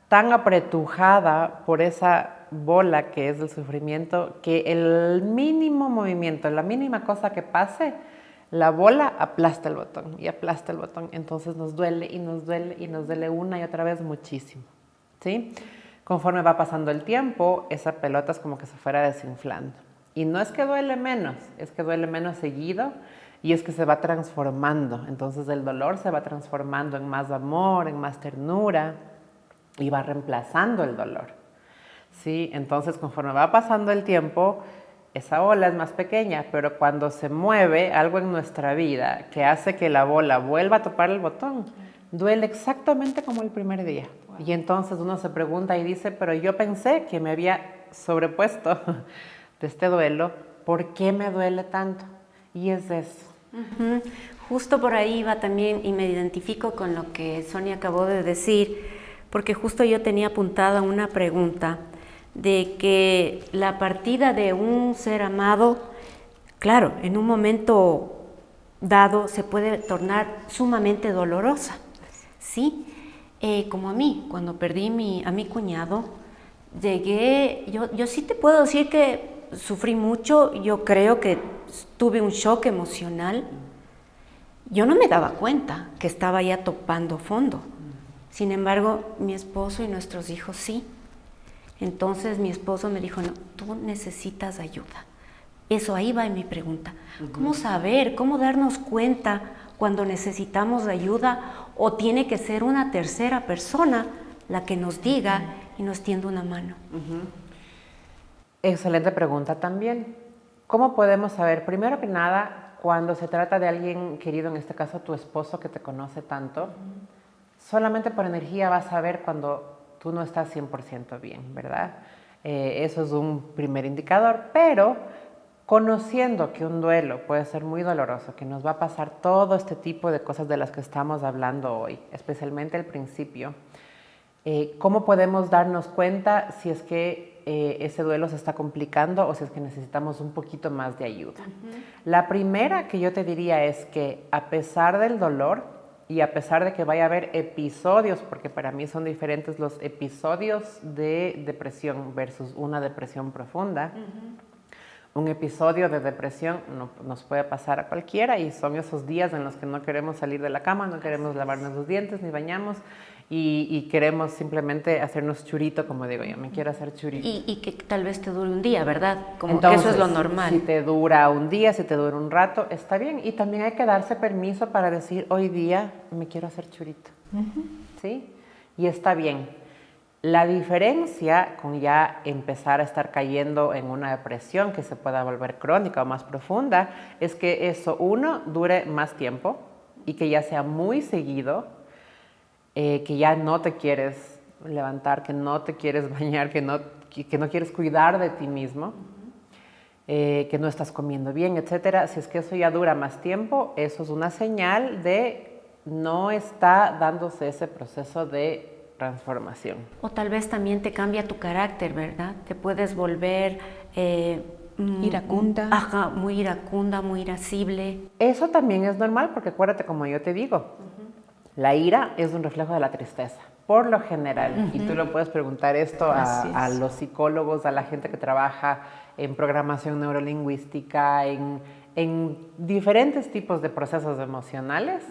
tan apretujada por esa bola que es el sufrimiento que el mínimo movimiento, la mínima cosa que pase, la bola aplasta el botón y aplasta el botón. Entonces nos duele y nos duele y nos duele una y otra vez muchísimo, ¿sí? Conforme va pasando el tiempo, esa pelota es como que se fuera desinflando. Y no es que duele menos, es que duele menos seguido y es que se va transformando. Entonces el dolor se va transformando en más amor, en más ternura y va reemplazando el dolor, ¿sí? Entonces conforme va pasando el tiempo, esa bola es más pequeña, pero cuando se mueve algo en nuestra vida que hace que la bola vuelva a topar el botón, duele exactamente como el primer día. Y entonces uno se pregunta y dice, pero yo pensé que me había sobrepuesto de este duelo, ¿por qué me duele tanto? Y es eso. Justo por ahí va también, y me identifico con lo que Sonia acabó de decir, porque justo yo tenía apuntada una pregunta de que la partida de un ser amado, claro, en un momento dado se puede tornar sumamente dolorosa, ¿sí? Como a mí, cuando perdí a mi cuñado, yo sí te puedo decir que sufrí mucho, yo creo que tuve un shock emocional. Yo no me daba cuenta que estaba ya topando fondo. Sin embargo, mi esposo y nuestros hijos sí. Entonces mi esposo me dijo, no, tú necesitas ayuda. Eso ahí va en mi pregunta. ¿Cómo saber, cómo darnos cuenta cuando necesitamos ayuda o tiene que ser una tercera persona la que nos diga y nos tienda una mano? Excelente pregunta también. ¿Cómo podemos saber? Primero que nada, cuando se trata de alguien querido, en este caso tu esposo que te conoce tanto, solamente por energía vas a ver cuando tú no estás 100% bien, ¿verdad? Eso es un primer indicador, pero conociendo que un duelo puede ser muy doloroso, que nos va a pasar todo este tipo de cosas de las que estamos hablando hoy, especialmente al principio, ¿cómo podemos darnos cuenta si es que ese duelo se está complicando o si es que necesitamos un poquito más de ayuda? La primera que yo te diría es que a pesar del dolor y a pesar de que vaya a haber episodios, porque para mí son diferentes los episodios de depresión versus una depresión profunda, un episodio de depresión nos puede pasar a cualquiera y son esos días en los que no queremos salir de la cama, no queremos lavarnos los dientes ni bañamos y queremos simplemente hacernos churito, como digo yo, me quiero hacer churito. Y que tal vez te dure un día, ¿verdad? Como Entonces, que eso es lo normal. Si te dura un día, si te dura un rato, está bien. Y también hay que darse permiso para decir, hoy día me quiero hacer churito. ¿Sí? Y está bien. La diferencia con ya empezar a estar cayendo en una depresión que se pueda volver crónica o más profunda es que eso, uno, dure más tiempo y que ya sea muy seguido, que ya no te quieres levantar, que no te quieres bañar, que no quieres cuidar de ti mismo, que no estás comiendo bien, etcétera. Si es que eso ya dura más tiempo, eso es una señal de no está dándose ese proceso de transformación. O tal vez también te cambia tu carácter, ¿verdad? Te puedes volver iracunda. Ajá, muy iracunda, muy irascible. Eso también es normal porque acuérdate, como yo te digo, la ira es un reflejo de la tristeza, por lo general. Y tú le puedes preguntar esto a los psicólogos, a la gente que trabaja en programación neurolingüística, en diferentes tipos de procesos emocionales.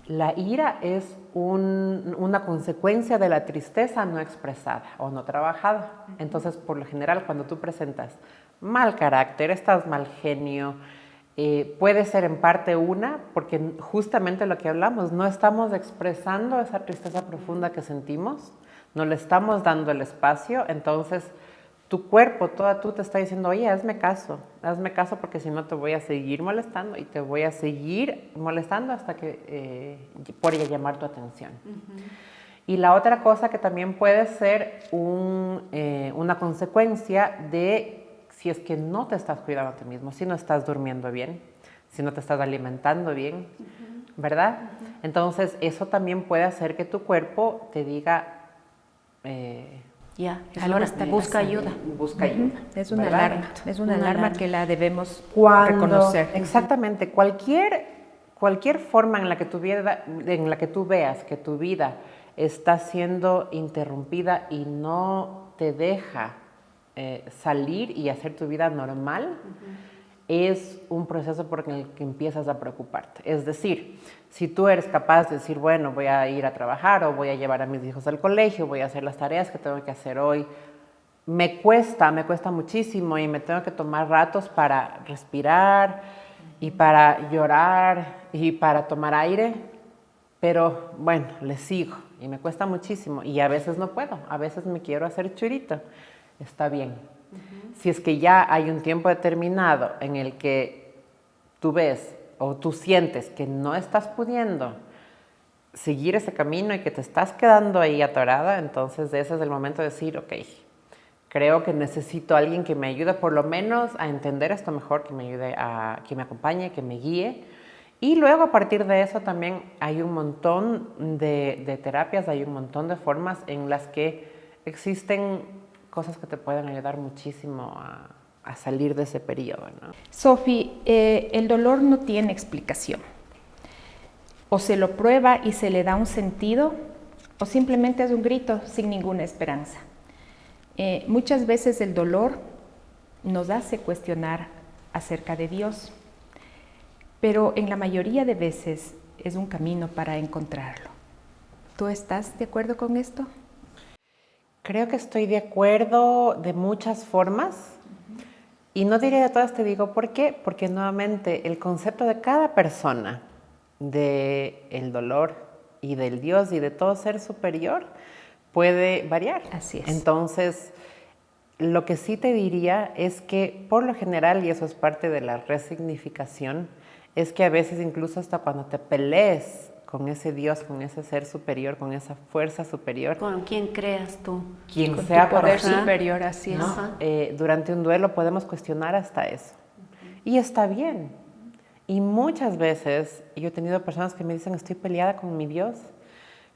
La ira es una consecuencia de la tristeza no expresada o no trabajada. Entonces, por lo general, cuando tú presentas mal carácter, estás mal genio, puede ser en parte porque justamente lo que hablamos, no estamos expresando esa tristeza profunda que sentimos, no le estamos dando el espacio, entonces tu cuerpo, toda tú te está diciendo, oye, hazme caso porque si no te voy a seguir molestando y te voy a seguir molestando hasta que por llamar tu atención. Y la otra cosa que también puede ser una consecuencia de si es que no te estás cuidando a ti mismo, si no estás durmiendo bien, si no te estás alimentando bien, ¿verdad? Entonces, eso también puede hacer que tu cuerpo te diga... Ya, busca ayuda. Busca ayuda. Es una ¿verdad? alarma, es una alarma que la debemos reconocer. reconocer. Exactamente, cualquier forma en la que tú veas que tu vida está siendo interrumpida y no te deja salir y hacer tu vida normal, es un proceso por el que empiezas a preocuparte. Es decir, si tú eres capaz de decir, bueno, voy a ir a trabajar o voy a llevar a mis hijos al colegio, voy a hacer las tareas que tengo que hacer hoy, me cuesta muchísimo y me tengo que tomar ratos para respirar y para llorar y para tomar aire, pero bueno, le sigo y me cuesta muchísimo y a veces no puedo, a veces me quiero hacer churito. Está bien. Si es que ya hay un tiempo determinado en el que tú ves o tú sientes que no estás pudiendo seguir ese camino y que te estás quedando ahí atorada, entonces ese es el momento de decir, ok, Creo que necesito a alguien que me ayude por lo menos a entender esto mejor, que me ayude que me acompañe, que me guíe. Y luego a partir de eso también hay un montón de terapias, hay un montón de formas en las que existen cosas que te pueden ayudar muchísimo a salir de ese periodo, ¿no? Sofi, el dolor no tiene explicación. O se lo prueba y se le da un sentido, o simplemente es un grito sin ninguna esperanza. Muchas veces el dolor nos hace cuestionar acerca de Dios, pero en la mayoría de veces es un camino para encontrarlo. ¿Tú estás de acuerdo con esto? Creo que estoy de acuerdo de muchas formas y no diré de todas, te digo por qué, porque nuevamente el concepto de cada persona del dolor y del Dios y de todo ser superior puede variar. Así es. Entonces, lo que sí te diría es que por lo general, y eso es parte de la resignificación, es que a veces incluso hasta cuando te pelees con ese Dios, con ese ser superior, con esa fuerza superior, ¿Con quién creas tú? quien Con sea tu poder para ti, superior, así es. ¿no? Durante un duelo podemos cuestionar hasta eso. Y está bien. Y muchas veces yo he tenido personas que me dicen, estoy peleada con mi Dios,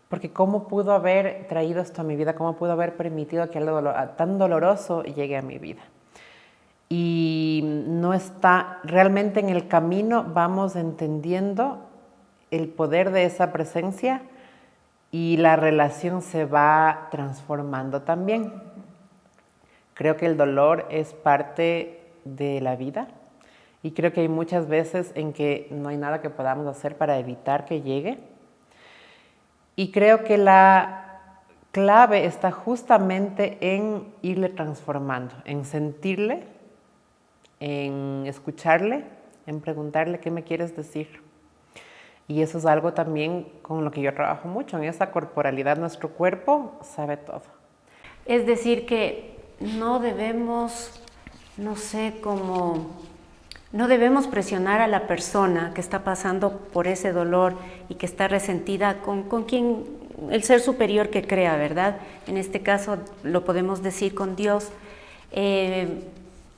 porque cómo pudo haber traído esto a mi vida, cómo pudo haber permitido que algo tan doloroso llegue a mi vida. Y no está, realmente en el camino vamos entendiendo el poder de esa presencia y la relación se va transformando también. Creo que el dolor es parte de la vida y creo que hay muchas veces en que no hay nada que podamos hacer para evitar que llegue. Y creo que la clave está justamente en irle transformando, en sentirle, en escucharle, en preguntarle qué me quieres decir. Y eso es algo también con lo que yo trabajo mucho, en esa corporalidad. Nuestro cuerpo sabe todo. Es decir, que no debemos, no debemos presionar a la persona que está pasando por ese dolor y que está resentida con quien, el ser superior que crea, ¿verdad? En este caso lo podemos decir con Dios.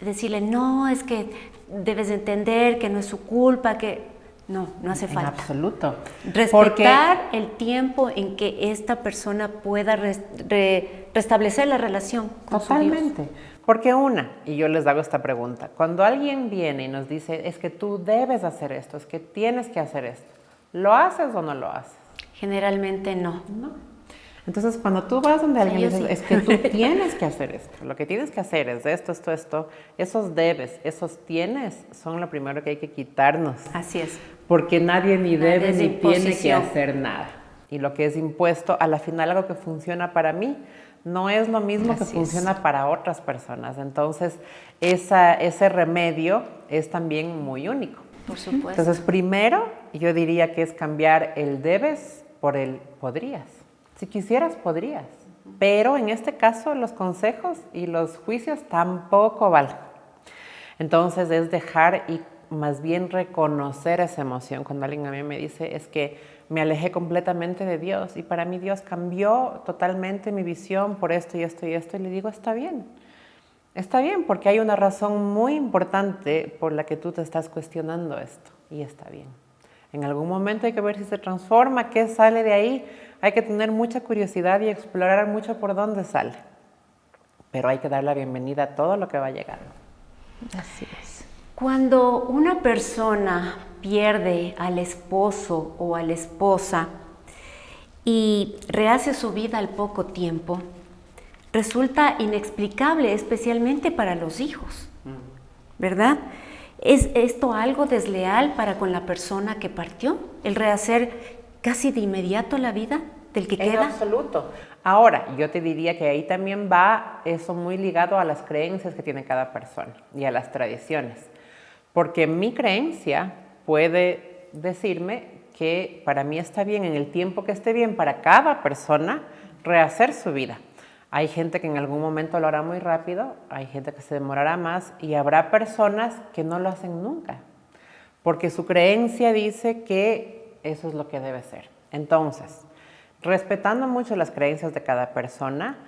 Decirle, no, es que debes entender que no es su culpa, que no hace falta. En absoluto. Respetar el tiempo en que esta persona pueda restablecer la relación con su Dios. Totalmente. Porque y yo les hago esta pregunta, cuando alguien viene y nos dice, es que tú debes hacer esto, es que tienes que hacer esto, ¿lo haces o no lo haces? Generalmente no. No. Entonces, cuando tú vas donde alguien dice, es que tú tienes que hacer esto, lo que tienes que hacer es esto, esos debes, esos tienes, son lo primero que hay que quitarnos. Así es. Porque nadie ni debe ni tiene que imposición. hacer nada. Y lo que es impuesto, a la final algo que funciona para mí, no es lo mismo que funciona para otras personas. Entonces, ese remedio es también muy único. Por supuesto. Entonces, primero, yo diría que es cambiar el debes por el podrías. Si quisieras, podrías. Pero en este caso, los consejos y los juicios tampoco valen. Entonces, es dejar y más bien reconocer esa emoción. Cuando alguien a mí me dice, es que me alejé completamente de Dios y para mí Dios cambió totalmente mi visión por esto y esto y esto, y le digo, está bien porque hay una razón muy importante por la que tú te estás cuestionando esto y está bien. En algún momento hay que ver si se transforma, qué sale de ahí, hay que tener mucha curiosidad y explorar mucho por dónde sale, pero hay que dar la bienvenida a todo lo que va llegando. Así es. Cuando una persona pierde al esposo o a la esposa y rehace su vida al poco tiempo, resulta inexplicable, especialmente para los hijos, ¿verdad? ¿Es esto algo desleal para con la persona que partió? ¿El rehacer casi de inmediato la vida del que queda? En absoluto. Ahora, yo te diría que ahí también va eso muy ligado a las creencias que tiene cada persona y a las tradiciones. Porque mi creencia puede decirme que para mí está bien, en el tiempo que esté bien para cada persona, rehacer su vida. Hay gente que en algún momento lo hará muy rápido, hay gente que se demorará más y habrá personas que no lo hacen nunca, porque su creencia dice que eso es lo que debe ser. Entonces, respetando mucho las creencias de cada persona,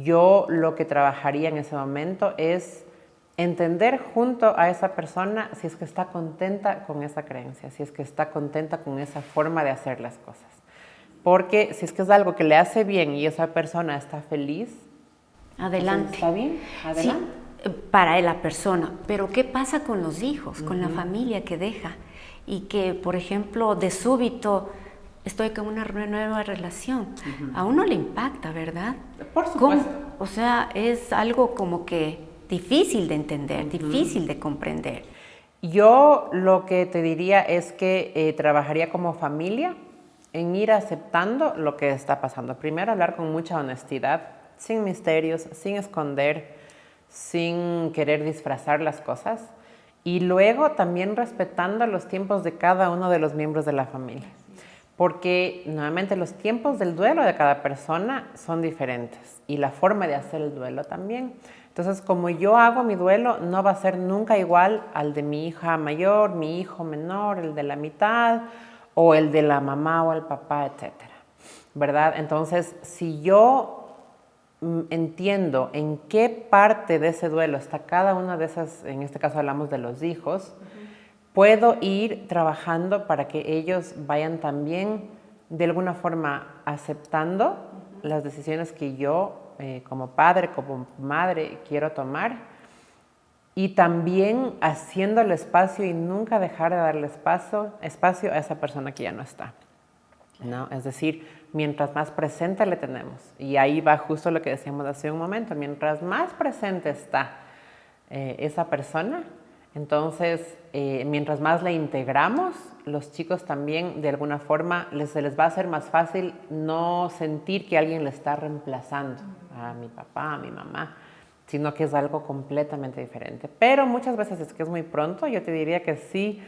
yo lo que trabajaría en ese momento es entender junto a esa persona si es que está contenta con esa creencia, si es que está contenta con esa forma de hacer las cosas. Porque si es que es algo que le hace bien y esa persona está feliz, Adelante. ¿está bien? Adelante. Sí, para la persona. Pero ¿qué pasa con los hijos, con la familia que deja? Y que, por ejemplo, de súbito estoy con una nueva relación. A uno le impacta, ¿verdad? Por supuesto. O sea, es algo como que difícil de entender, difícil de comprender. Yo lo que te diría es que trabajaría como familia en ir aceptando lo que está pasando. Primero, hablar con mucha honestidad, sin misterios, sin esconder, sin querer disfrazar las cosas. Y luego también respetando los tiempos de cada uno de los miembros de la familia. Porque nuevamente los tiempos del duelo de cada persona son diferentes y la forma de hacer el duelo también. Entonces, como yo hago mi duelo, no va a ser nunca igual al de mi hija mayor, mi hijo menor, el de la mitad, o el de la mamá o el papá, etcétera, ¿verdad? Entonces, si yo entiendo en qué parte de ese duelo está cada una de esas, en este caso hablamos de los hijos, puedo ir trabajando para que ellos vayan también de alguna forma aceptando las decisiones que yo como padre, como madre quiero tomar y también haciendo el espacio y nunca dejar de darle espacio a esa persona que ya no está, ¿no? Es decir, mientras más presente le tenemos, y ahí va justo lo que decíamos hace un momento, mientras más presente está esa persona, entonces mientras más le integramos, los chicos también de alguna forma se les va a hacer más fácil no sentir que alguien le está reemplazando a mi papá, a mi mamá, sino que es algo completamente diferente. Pero muchas veces es que es muy pronto, yo te diría que sí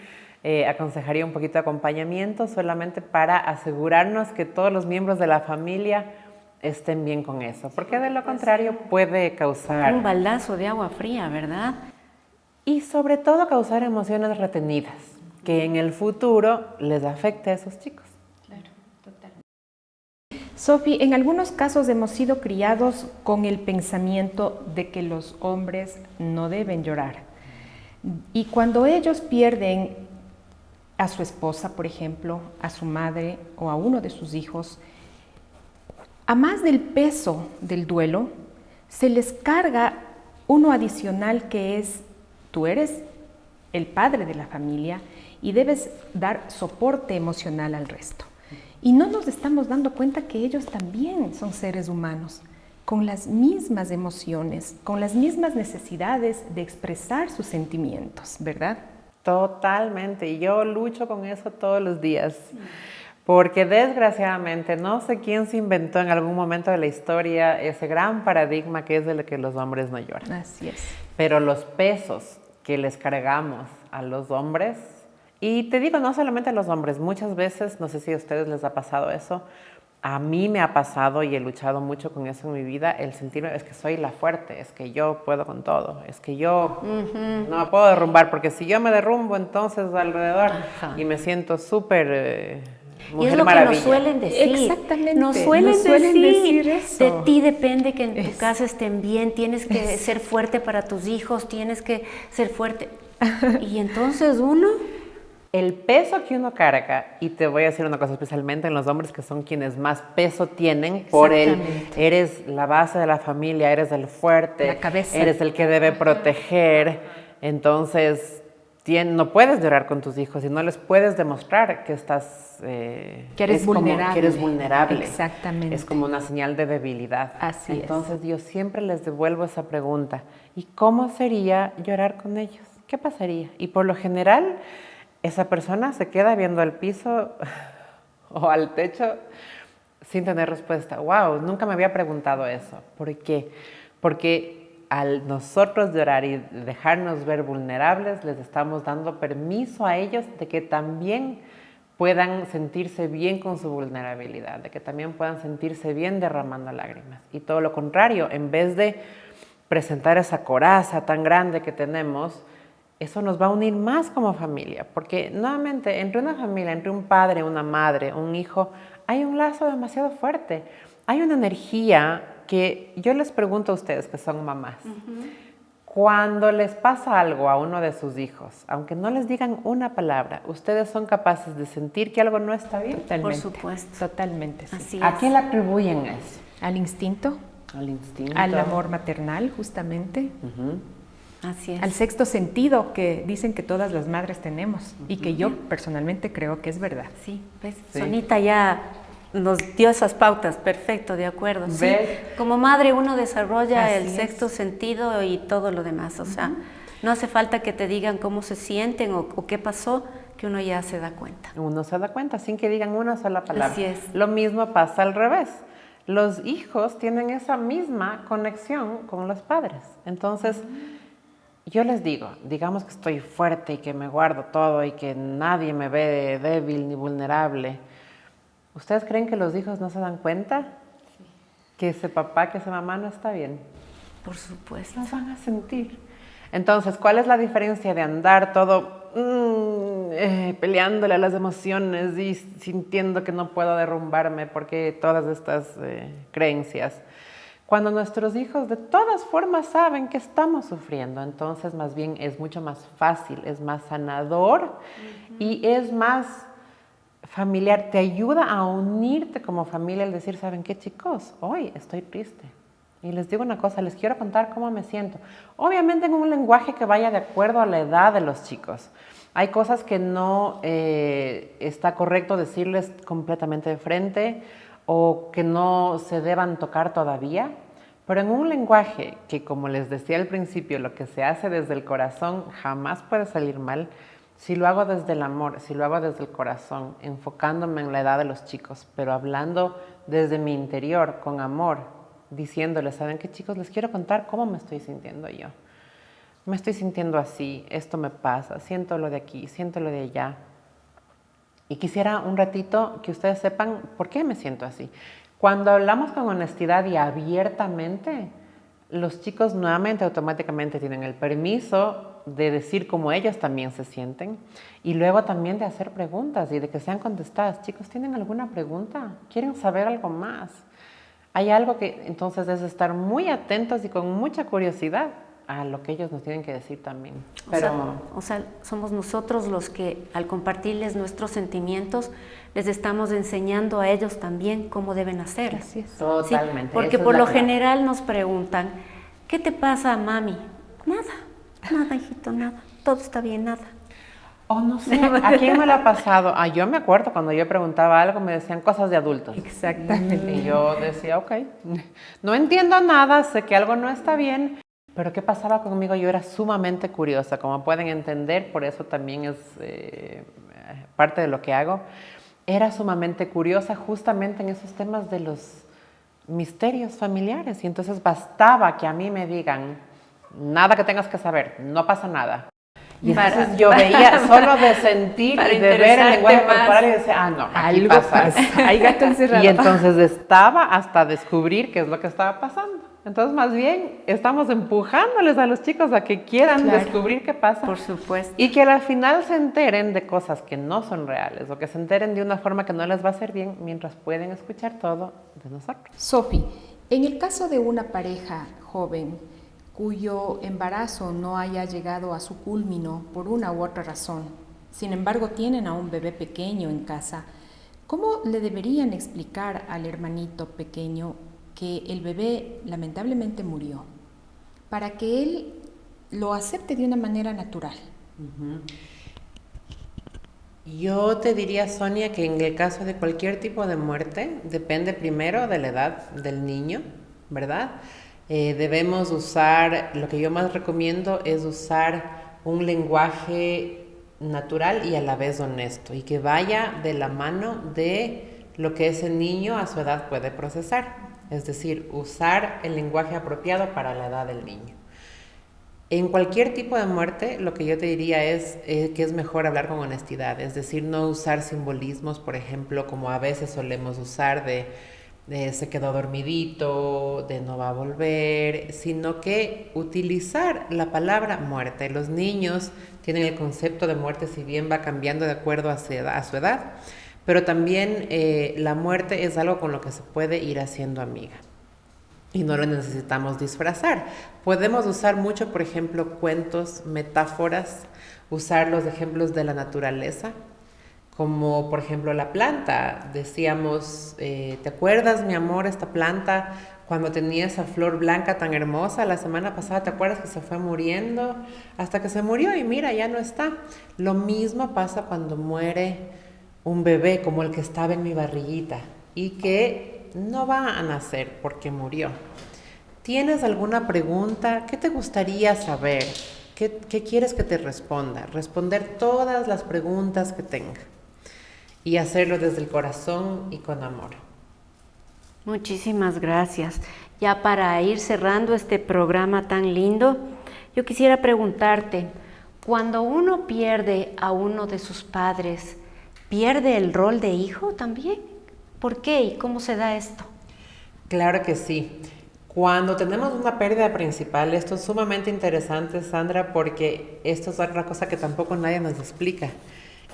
aconsejaría un poquito de acompañamiento solamente para asegurarnos que todos los miembros de la familia estén bien con eso, porque de lo contrario puede causar un baldazo de agua fría, ¿verdad? Y sobre todo causar emociones retenidas, que en el futuro les afecte a esos chicos. Claro, totalmente. Sofi, en algunos casos hemos sido criados con el pensamiento de que los hombres no deben llorar. Y cuando ellos pierden a su esposa, por ejemplo, a su madre o a uno de sus hijos, a más del peso del duelo, se les carga uno adicional que es: tú eres el padre de la familia y debes dar soporte emocional al resto. Y no nos estamos dando cuenta que ellos también son seres humanos, con las mismas emociones, con las mismas necesidades de expresar sus sentimientos, ¿verdad? Totalmente, y yo lucho con eso todos los días, porque desgraciadamente no sé quién se inventó en algún momento de la historia ese gran paradigma que es el de que los hombres no lloran. Así es. Pero los pesos que les cargamos a los hombres, y te digo, no solamente a los hombres, muchas veces, no sé si a ustedes les ha pasado eso, a mí me ha pasado y he luchado mucho con eso en mi vida, el sentirme, es que soy la fuerte, es que yo puedo con todo, es que yo no me puedo derrumbar, porque si yo me derrumbo entonces alrededor y me siento súper y es lo maravilla. que nos suelen decir. Exactamente. Nos suelen decir eso. de ti depende que en tu casa estén bien, tienes que ser fuerte para tus hijos, tienes que ser fuerte. Y entonces uno... El peso que uno carga, y te voy a decir una cosa especialmente en los hombres que son quienes más peso tienen, por eres la base de la familia, eres el fuerte, la cabeza, eres el que debe proteger, entonces no puedes llorar con tus hijos y no les puedes demostrar que estás... que eres vulnerable. Que eres vulnerable. Exactamente. Es como una señal de debilidad. Así es. Entonces yo siempre les devuelvo esa pregunta, ¿y cómo sería llorar con ellos? ¿Qué pasaría? Y por lo general... esa persona se queda viendo al piso o al techo sin tener respuesta. ¡Wow! Nunca me había preguntado eso. ¿Por qué? Porque al nosotros llorar y dejarnos ver vulnerables, les estamos dando permiso a ellos de que también puedan sentirse bien con su vulnerabilidad, de que también puedan sentirse bien derramando lágrimas. Y todo lo contrario, en vez de presentar esa coraza tan grande que tenemos, eso nos va a unir más como familia, porque nuevamente entre una familia, entre un padre, una madre, un hijo, hay un lazo demasiado fuerte. Hay una energía que yo les pregunto a ustedes que son mamás, cuando les pasa algo a uno de sus hijos, aunque no les digan una palabra, ¿ustedes son capaces de sentir que algo no está bien? Totalmente. Por supuesto. Totalmente, sí. Así ¿A es. quién le atribuyen eso? Al instinto, Al instinto. al amor maternal, justamente. Así es. Al sexto sentido que dicen que todas las madres tenemos y que yo personalmente creo que es verdad. Sí, ¿ves? Sí. Sonita ya nos dio esas pautas, perfecto, de acuerdo. Sí, ¿Ves? como madre uno desarrolla Así el es. sexto sentido y todo lo demás, o sea, no hace falta que te digan cómo se sienten o qué pasó, que uno ya se da cuenta. Uno se da cuenta sin que digan una sola palabra. Así es. Lo mismo pasa al revés. Los hijos tienen esa misma conexión con los padres. Entonces, yo les digo, digamos que estoy fuerte y que me guardo todo y que nadie me ve débil ni vulnerable. ¿Ustedes creen que los hijos no se dan cuenta? Sí. Que ese papá, que esa mamá no está bien. Por supuesto. Los van a sentir. Entonces, ¿cuál es la diferencia de andar todo peleándole a las emociones y sintiendo que no puedo derrumbarme porque todas estas creencias? Cuando nuestros hijos de todas formas saben que estamos sufriendo, entonces más bien es mucho más fácil, es más sanador y es más familiar. Te ayuda a unirte como familia el decir, ¿saben qué, chicos? Hoy estoy triste. Y les digo una cosa, les quiero contar cómo me siento. Obviamente en un lenguaje que vaya de acuerdo a la edad de los chicos. Hay cosas que no está correcto decirles completamente de frente o que no se deban tocar todavía, pero en un lenguaje que, como les decía al principio, lo que se hace desde el corazón jamás puede salir mal. Si lo hago desde el amor, si lo hago desde el corazón, enfocándome en la edad de los chicos, pero hablando desde mi interior, con amor, diciéndoles, ¿saben qué, chicos? Les quiero contar cómo me estoy sintiendo yo. Me estoy sintiendo así, esto me pasa, siento lo de aquí, siento lo de allá. Y quisiera un ratito que ustedes sepan por qué me siento así. Cuando hablamos con honestidad y abiertamente, los chicos nuevamente automáticamente tienen el permiso de decir cómo ellos también se sienten y luego también de hacer preguntas y de que sean contestadas. Chicos, ¿tienen alguna pregunta? ¿Quieren saber algo más? Hay algo que entonces es estar muy atentos y con mucha curiosidad a lo que ellos nos tienen que decir también. O sea, somos nosotros los que al compartirles nuestros sentimientos les estamos enseñando a ellos también cómo deben hacer. Así es. Totalmente. Sí, porque por lo general nos preguntan, ¿qué te pasa, mami? Nada, hijito, nada. Todo está bien, nada. Oh, no sé, ¿a quién me lo ha pasado? Yo me acuerdo cuando yo preguntaba algo, me decían cosas de adultos. Exactamente. Y yo decía, ok, no entiendo nada, sé que algo no está bien, pero ¿qué pasaba conmigo? Yo era sumamente curiosa, como pueden entender, por eso también es parte de lo que hago. Era sumamente curiosa justamente en esos temas de los misterios familiares y entonces bastaba que a mí me digan, nada que tengas que saber, no pasa nada. Y entonces yo veía solo de sentir y de ver el lenguaje corporal y decía, no, aquí algo pasa. Hay gato encerrado. Y entonces estaba hasta descubrir qué es lo que estaba pasando. Entonces más bien estamos empujándoles a los chicos a que quieran descubrir qué pasa. Por supuesto. Y que al final se enteren de cosas que no son reales o que se enteren de una forma que no les va a hacer bien mientras pueden escuchar todo de nosotros. Sofi, en el caso de una pareja joven cuyo embarazo no haya llegado a su culmino por una u otra razón, sin embargo tienen a un bebé pequeño en casa, ¿cómo le deberían explicar al hermanito pequeño que el bebé lamentablemente murió para que él lo acepte de una manera natural? Yo te diría, Sonia, que en el caso de cualquier tipo de muerte, depende primero de la edad del niño, ¿verdad? Debemos usar, lo que yo más recomiendo es usar un lenguaje natural y a la vez honesto y que vaya de la mano de lo que ese niño a su edad puede procesar. Es decir, usar el lenguaje apropiado para la edad del niño. En cualquier tipo de muerte, lo que yo te diría es que es mejor hablar con honestidad, es decir, no usar simbolismos, por ejemplo, como a veces solemos usar de se quedó dormidito, de no va a volver, sino que utilizar la palabra muerte. Los niños tienen el concepto de muerte, si bien va cambiando de acuerdo a su edad, pero también la muerte es algo con lo que se puede ir haciendo amiga. y no lo necesitamos disfrazar. Podemos usar mucho, por ejemplo, cuentos, metáforas, usar los ejemplos de la naturaleza, como por ejemplo la planta. Decíamos, ¿te acuerdas, mi amor, esta planta cuando tenía esa flor blanca tan hermosa la semana pasada? ¿Te acuerdas que se fue muriendo hasta que se murió y mira, ya no está? Lo mismo pasa cuando muere un bebé como el que estaba en mi barriguita y que no va a nacer porque murió. ¿Tienes alguna pregunta? ¿Qué te gustaría saber? ¿Qué quieres que te responda? Responder todas las preguntas que tenga y hacerlo desde el corazón y con amor. Muchísimas gracias. Ya para ir cerrando este programa tan lindo, yo quisiera preguntarte, cuando uno pierde a uno de sus padres, ¿pierde el rol de hijo también? ¿Por qué y cómo se da esto? Claro que sí. Cuando tenemos una pérdida principal, esto es sumamente interesante, Sandra, porque esto es otra cosa que tampoco nadie nos explica.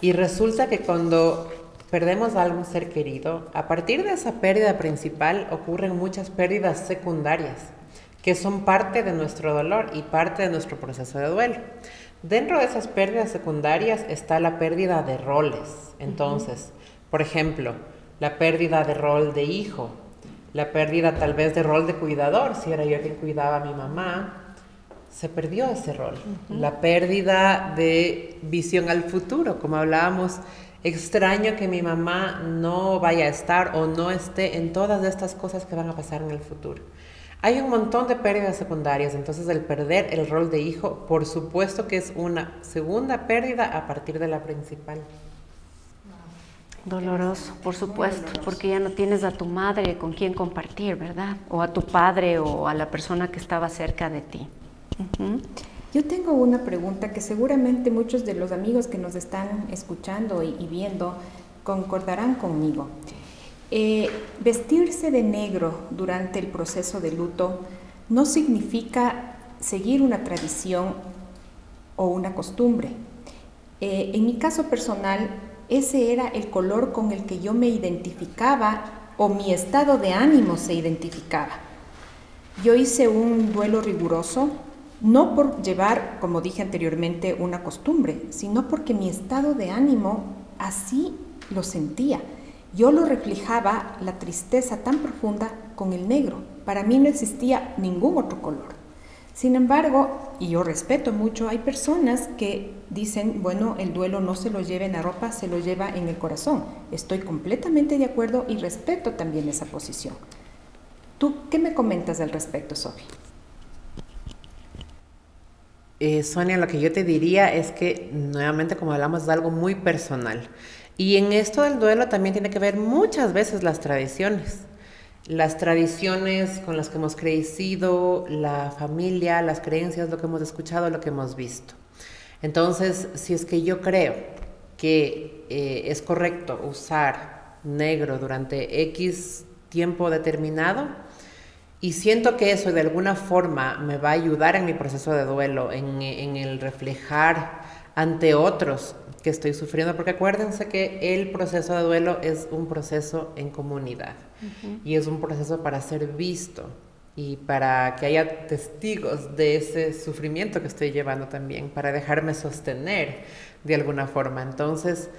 Y resulta que cuando perdemos a algún ser querido, a partir de esa pérdida principal ocurren muchas pérdidas secundarias, que son parte de nuestro dolor y parte de nuestro proceso de duelo. Dentro de esas pérdidas secundarias está la pérdida de roles. Entonces, por ejemplo, la pérdida de rol de hijo, la pérdida tal vez de rol de cuidador, si era yo quien cuidaba a mi mamá, se perdió ese rol. La pérdida de visión al futuro, como hablábamos, extraño que mi mamá no vaya a estar o no esté en todas estas cosas que van a pasar en el futuro. Hay un montón de pérdidas secundarias, entonces el perder el rol de hijo, por supuesto que es una segunda pérdida a partir de la principal. Doloroso, por supuesto, porque ya no tienes a tu madre con quien compartir, ¿verdad? O a tu padre o a la persona que estaba cerca de ti. Yo tengo una pregunta que seguramente muchos de los amigos que nos están escuchando y viendo concordarán conmigo. Vestirse de negro durante el proceso de luto no significa seguir una tradición o una costumbre. En mi caso personal, ese era el color con el que yo me identificaba o mi estado de ánimo se identificaba. Yo hice un duelo riguroso, no por llevar, como dije anteriormente, una costumbre, sino porque mi estado de ánimo así lo sentía. Yo lo reflejaba, la tristeza tan profunda, con el negro. Para mí no existía ningún otro color. Sin embargo, y yo respeto mucho, hay personas que dicen, bueno, el duelo no se lo lleva en la ropa, se lo lleva en el corazón. Estoy completamente de acuerdo y respeto también esa posición. ¿Tú qué me comentas al respecto, Sofi? Sonia, lo que yo te diría es que, nuevamente, como hablamos, es algo muy personal. Y en esto del duelo también tiene que ver muchas veces las tradiciones. Las tradiciones con las que hemos crecido, la familia, las creencias, lo que hemos escuchado, lo que hemos visto. Entonces, si es que yo creo que es correcto usar negro durante X tiempo determinado y siento que eso de alguna forma me va a ayudar en mi proceso de duelo, en el reflejar ante otros que estoy sufriendo, porque acuérdense que el proceso de duelo es un proceso en comunidad y es un proceso para ser visto y para que haya testigos de ese sufrimiento que estoy llevando también, para dejarme sostener de alguna forma. Entonces,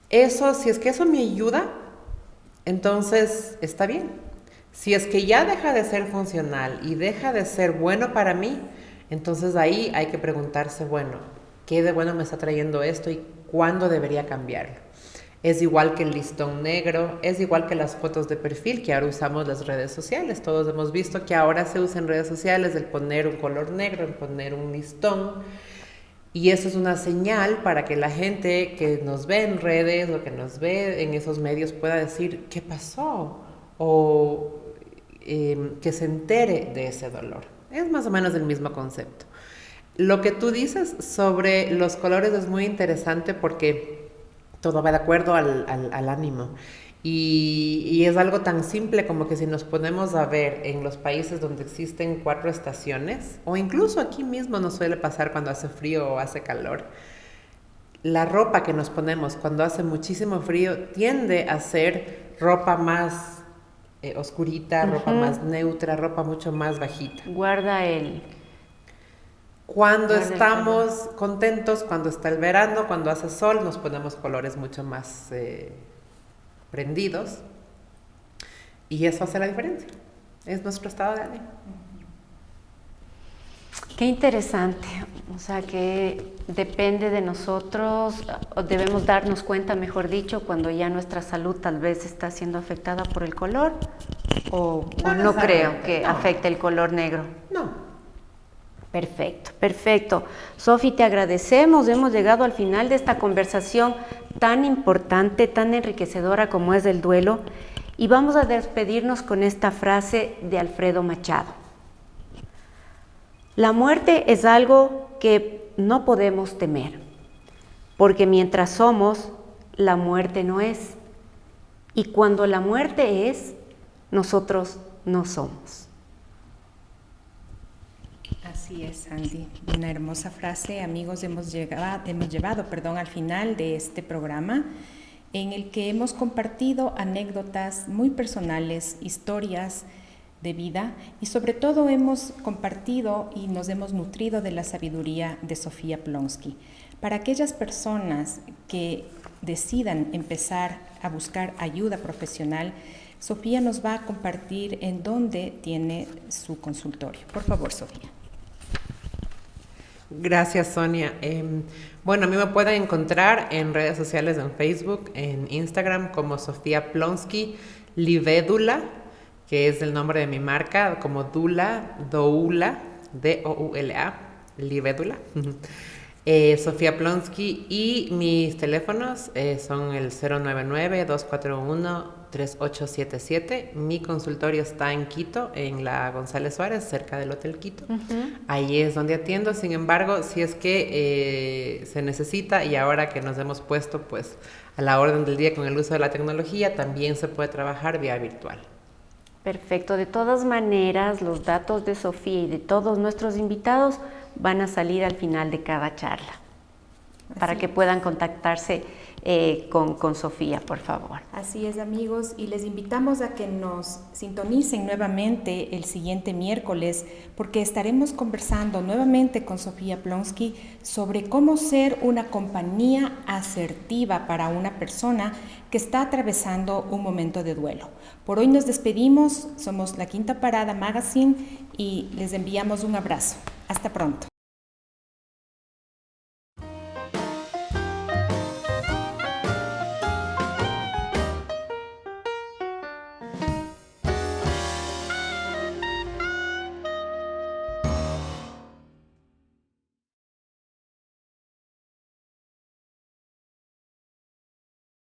eso, si es que eso me ayuda, entonces está bien. Si es que ya deja de ser funcional y deja de ser bueno para mí, entonces ahí hay que preguntarse, bueno, ¿qué de bueno me está trayendo esto y cuándo debería cambiarlo? Es igual que el listón negro, es igual que las fotos de perfil que ahora usamos las redes sociales. Todos hemos visto que ahora se usa en redes sociales el poner un color negro, el poner un listón. Y eso es una señal para que la gente que nos ve en redes o que nos ve en esos medios pueda decir, ¿qué pasó? O que se entere de ese dolor. Es más o menos el mismo concepto. Lo que tú dices sobre los colores es muy interesante porque todo va de acuerdo al ánimo. Y es algo tan simple como que si nos ponemos a ver en los países donde existen 4 estaciones, o incluso aquí mismo nos suele pasar cuando hace frío o hace calor, la ropa que nos ponemos cuando hace muchísimo frío tiende a ser ropa más oscurita, ropa más neutra, ropa mucho más bajita. Guarda el... Cuando estamos contentos, cuando está el verano, cuando hace sol, nos ponemos colores mucho más prendidos. Y eso hace la diferencia. Es nuestro estado de ánimo. Qué interesante. O sea que depende de nosotros, o debemos darnos cuenta, mejor dicho, cuando ya nuestra salud tal vez está siendo afectada por el color, o no creo que afecte el color negro. No. Perfecto, perfecto. Sofi, te agradecemos. Hemos llegado al final de esta conversación tan importante, tan enriquecedora como es el duelo. Y vamos a despedirnos con esta frase de Alfredo Machado. La muerte es algo que no podemos temer, porque mientras somos, la muerte no es. Y cuando la muerte es, nosotros no somos. Así es, Sandy. Una hermosa frase. Amigos, hemos llevado al final de este programa en el que hemos compartido anécdotas muy personales, historias de vida y sobre todo hemos compartido y nos hemos nutrido de la sabiduría de Sofía Plonsky. Para aquellas personas que decidan empezar a buscar ayuda profesional, Sofía nos va a compartir en dónde tiene su consultorio. Por favor, Sofía. Gracias, Sonia. Bueno, a mí me pueden encontrar en redes sociales, en Facebook, en Instagram, como Sofía Plonsky Livedula, que es el nombre de mi marca, como Dula, Doula, D-O-U-L-A, Livedula. Sofía Plonsky, y mis teléfonos son el 099-241-3877. Mi consultorio está en Quito, en la González Suárez, cerca del Hotel Quito. Ahí es donde atiendo. Sin embargo, si es que se necesita, y ahora que nos hemos puesto pues a la orden del día con el uso de la tecnología, también se puede trabajar vía virtual. Perfecto. De todas maneras, los datos de Sofía y de todos nuestros invitados van a salir al final de cada charla, para que puedan contactarse con Sofía, por favor. Así es, amigos, y les invitamos a que nos sintonicen nuevamente el siguiente miércoles, porque estaremos conversando nuevamente con Sofía Plonsky sobre cómo ser una compañía asertiva para una persona que está atravesando un momento de duelo. Por hoy nos despedimos, somos La Quinta Parada Magazine y les enviamos un abrazo. Hasta pronto.